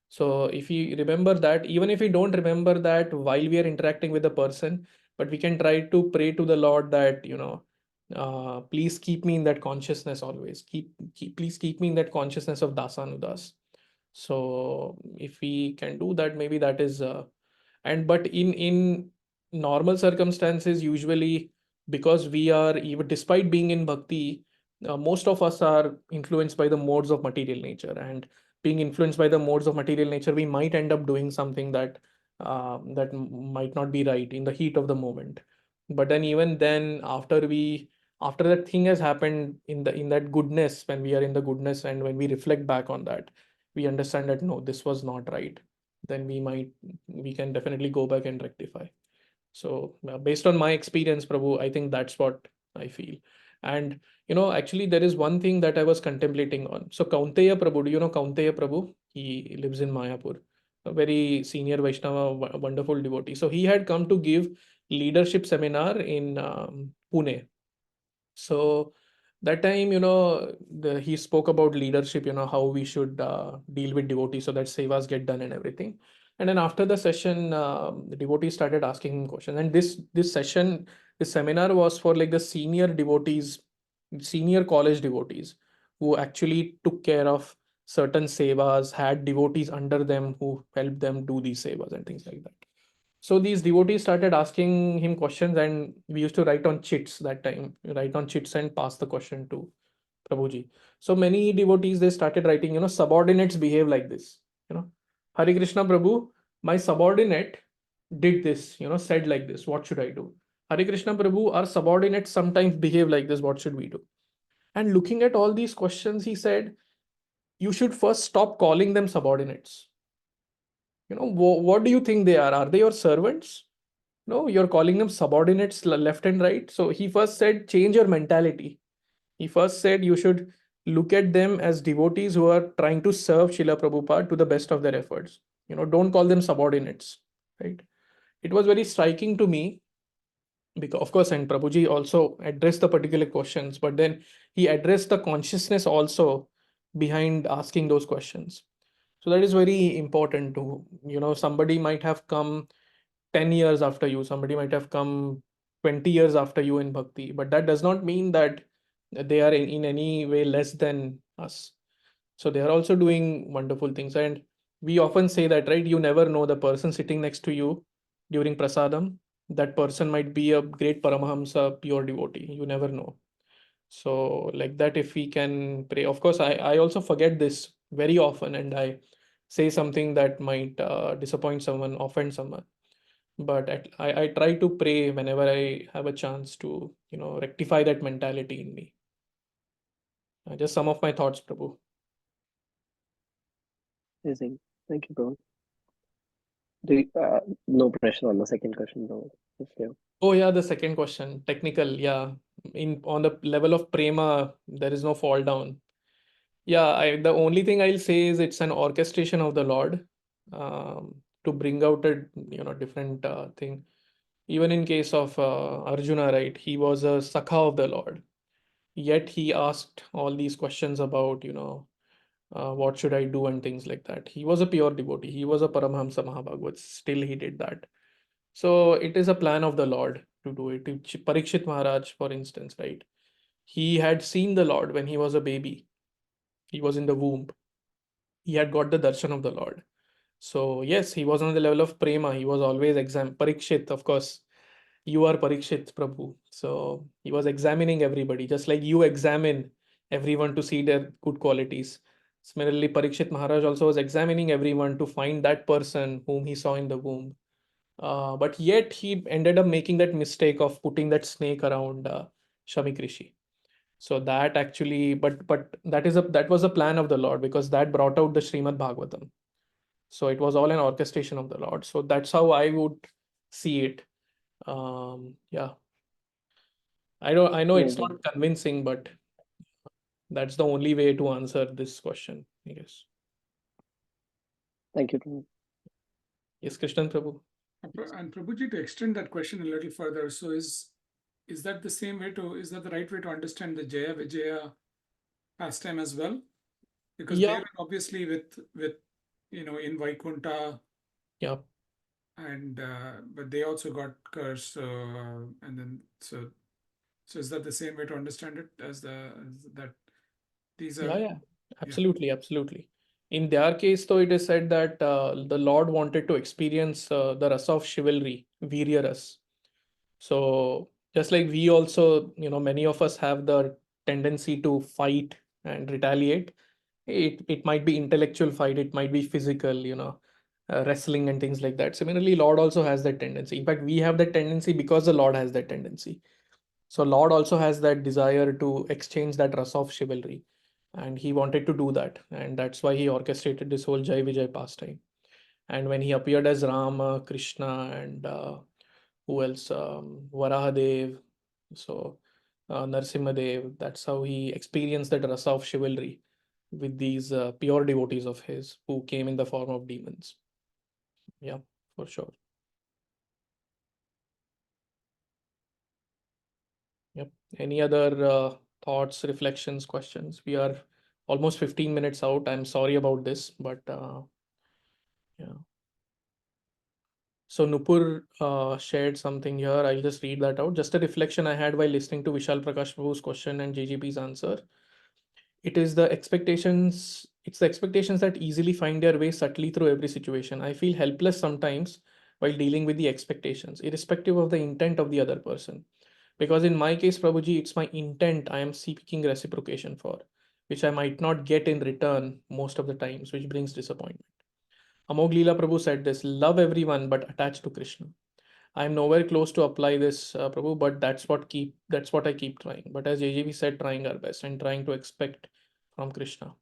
So if you remember that, even if we don't remember that while we are interacting with the person, but we can try to pray to the Lord that, please keep me in that consciousness always. Please keep me in that consciousness of Dasanudas. So if we can do that, maybe that is and but in normal circumstances, usually, because we are, even despite being in bhakti, most of us are influenced by the modes of material nature, and being influenced by the modes of material nature, we might end up doing something that might not be right in the heat of the moment. But then, even then, after that thing has happened, in that goodness, when we are in the goodness and when we reflect back on that, we understand that no, this was not right. Then we can definitely go back and rectify. So based on my experience, Prabhu, I think that's what I feel. And actually, there is one thing that I was contemplating on. So Kaunteya Prabhu, do you know Kaunteya Prabhu? He lives in Mayapur, a very senior Vaishnava, wonderful devotee. So he had come to give leadership seminar in Pune. So that time, he spoke about leadership, how we should deal with devotees so that sevas get done and everything. And then after the session, the devotees started asking him questions. And this seminar was for like the senior devotees, senior college devotees who actually took care of certain sevas, had devotees under them who helped them do these sevas and things like that. So these devotees started asking him questions, and we used to write on chits that time, write on chits and pass the question to Prabhuji. So many devotees, they started writing, subordinates behave like this. Hare Krishna Prabhu, my subordinate did this, said like this. What should I do? Hare Krishna Prabhu, our subordinates sometimes behave like this. What should we do? And looking at all these questions, he said, you should first stop calling them subordinates. What do you think they are? Are they your servants? No, you're calling them subordinates left and right. So he first said, change your mentality. He first said you should look at them as devotees who are trying to serve Srila Prabhupada to the best of their efforts. Don't call them subordinates, right? It was very striking to me because, of course, and Prabhuji also addressed the particular questions, but then he addressed the consciousness also behind asking those questions. So that is very important to, somebody might have come 10 years after you, somebody might have come 20 years after you in bhakti, but that does not mean that they are in any way less than us. So they are also doing wonderful things. And we often say that, right? You never know the person sitting next to you during prasadam. That person might be a great Paramahamsa, pure devotee. You never know. So, like that, if we can pray, of course, I also forget this very often and I say something that might disappoint someone, offend someone. But I try to pray whenever I have a chance to, rectify that mentality in me. Just some of my thoughts, Prabhu. Amazing. Thank you, bro. No pressure on the second question, bro. If you Oh yeah, the second question, technical. Yeah, in on the level of prema, there is no fall down. Yeah, the only thing I'll say is it's an orchestration of the Lord, to bring out a different thing. Even in case of Arjuna, right? He was a sakha of the Lord. Yet he asked all these questions about what should I do and things like that. He was a pure devotee. He was a Paramahamsa Mahabhagavat. Still, he did that. So it is a plan of the Lord to do it. Parikshit Maharaj, for instance, right? He had seen the Lord when he was a baby. He was in the womb. He had got the darshan of the Lord. So yes, he was on the level of prema. He was always Parikshit, of course. You are Parikshit Prabhu. So he was examining everybody, just like you examine everyone to see their good qualities. Similarly, Parikshit Maharaj also was examining everyone to find that person whom he saw in the womb. But yet he ended up making that mistake of putting that snake around Shamik Rishi. So that actually, but that was a plan of the Lord because that brought out the Srimad Bhagavatam. So it was all an orchestration of the Lord. So that's how I would see it. Yeah, I know it's amazing. not convincing, but that's the only way to answer this question, I guess. Thank you, bro. Yes, Krishnan Prabhu. And Prabhuji, to extend that question a little further, so is that the same way to is that the right way to understand the Jaya Vijaya pastime as well? Because they Yeah, are obviously with in Vaikunta, yeah. and but they also got cursed, and then so is that the same way to understand it as that these Yeah, are yeah, yeah. absolutely, absolutely. In their case, though, it is said that the Lord wanted to experience the rasa of chivalry, Virya ras. So just like we also, many of us have the tendency to fight and retaliate. It might be intellectual fight, it might be physical, wrestling and things like that. Similarly, Lord also has that tendency. In fact, we have that tendency because the Lord has that tendency. So Lord also has that desire to exchange that rasa of chivalry, and he wanted to do that, and that's why he orchestrated this whole Jai Vijay pastime. And when he appeared as Rama, Krishna, and who else? Varahadev. So Narsimhadev. That's how he experienced that rasa of chivalry with these pure devotees of his who came in the form of demons. Yeah, for sure. Yep. Any other thoughts, reflections, questions? We are almost 15 minutes out. I'm sorry about this, but yeah. So Nupur shared something here. I'll just read that out. Just a reflection I had while listening to Vishal Prakash Prabhu's question and JGP's answer. It's the expectations that easily find their way subtly through every situation. I feel helpless sometimes while dealing with the expectations, irrespective of the intent of the other person. Because in my case, Prabhuji, it's my intent I am seeking reciprocation for, which I might not get in return most of the times, which brings disappointment. Amog Leela Prabhu said this: love everyone but attached to Krishna. I am nowhere close to apply this, Prabhu, but that's what I keep trying. But as JJV said, trying our best and trying to expect from Krishna.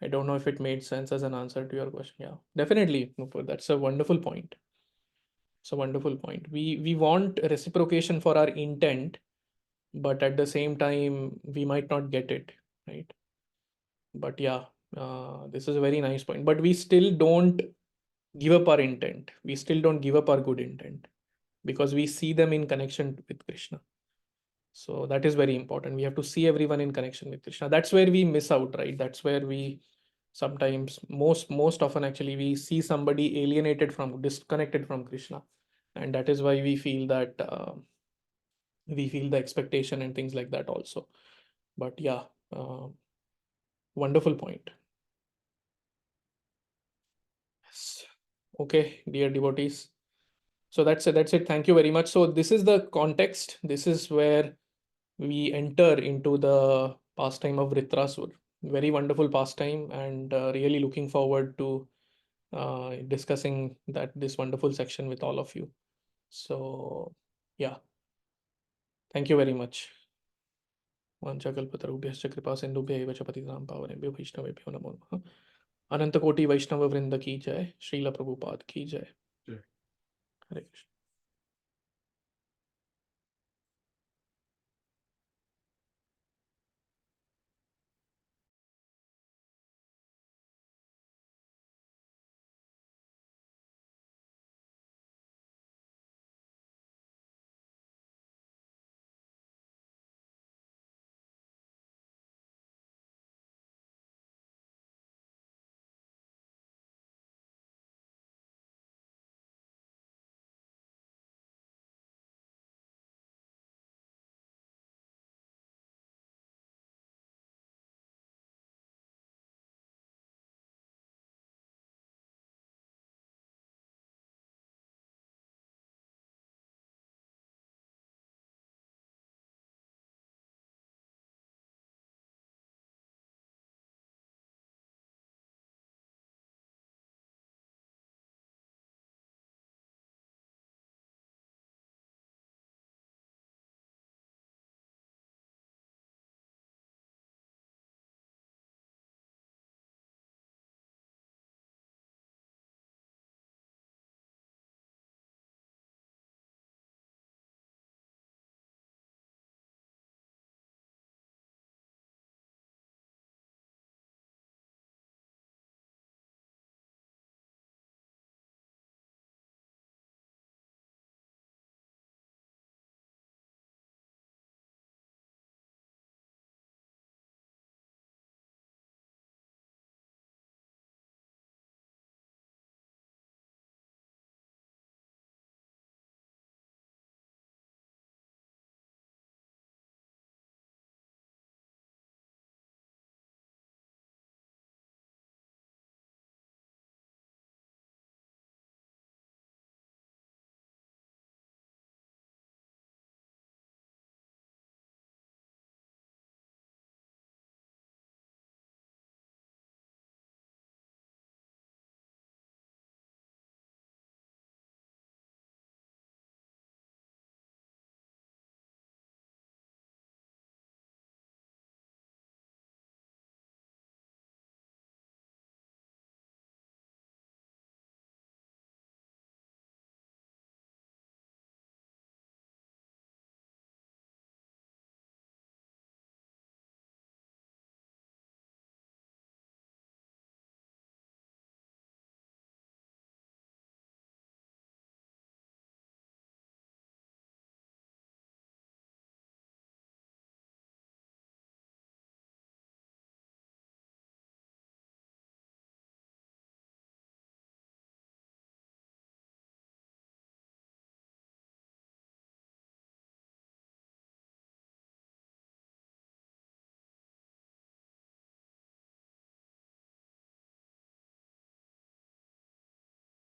I don't know if it made sense as an answer to your question. Yeah, definitely, Nupur. That's a wonderful point. It's a wonderful point. We want reciprocation for our intent, but at the same time, we might not get it, right? But yeah, this is a very nice point. But we still don't give up our intent. We still don't give up our good intent because we see them in connection with Krishna. So that is very important. We have to see everyone in connection with Krishna. That's where we miss out, right? That's where we sometimes, most often actually, we see somebody alienated from, disconnected from Krishna, and that is why we feel that we feel the expectation and things like that also. But yeah, wonderful point. Yes. Okay, dear devotees. So that's it. That's it. Thank you very much. So this is the context. This is where we enter into the pastime of Vritrasura. Very wonderful pastime, and really looking forward to discussing this wonderful section with all of you. So yeah, thank you very much. वाञ्छाकल्पतरुभ्यश्च कृपा सिन्धुभ्य एव च पतितानां पावनेभ्यो वैष्णवेभ्यो नमो नमः। अनंत कोटि वैष्णव वृंद की जय। श्रील प्रभुपाद की जय।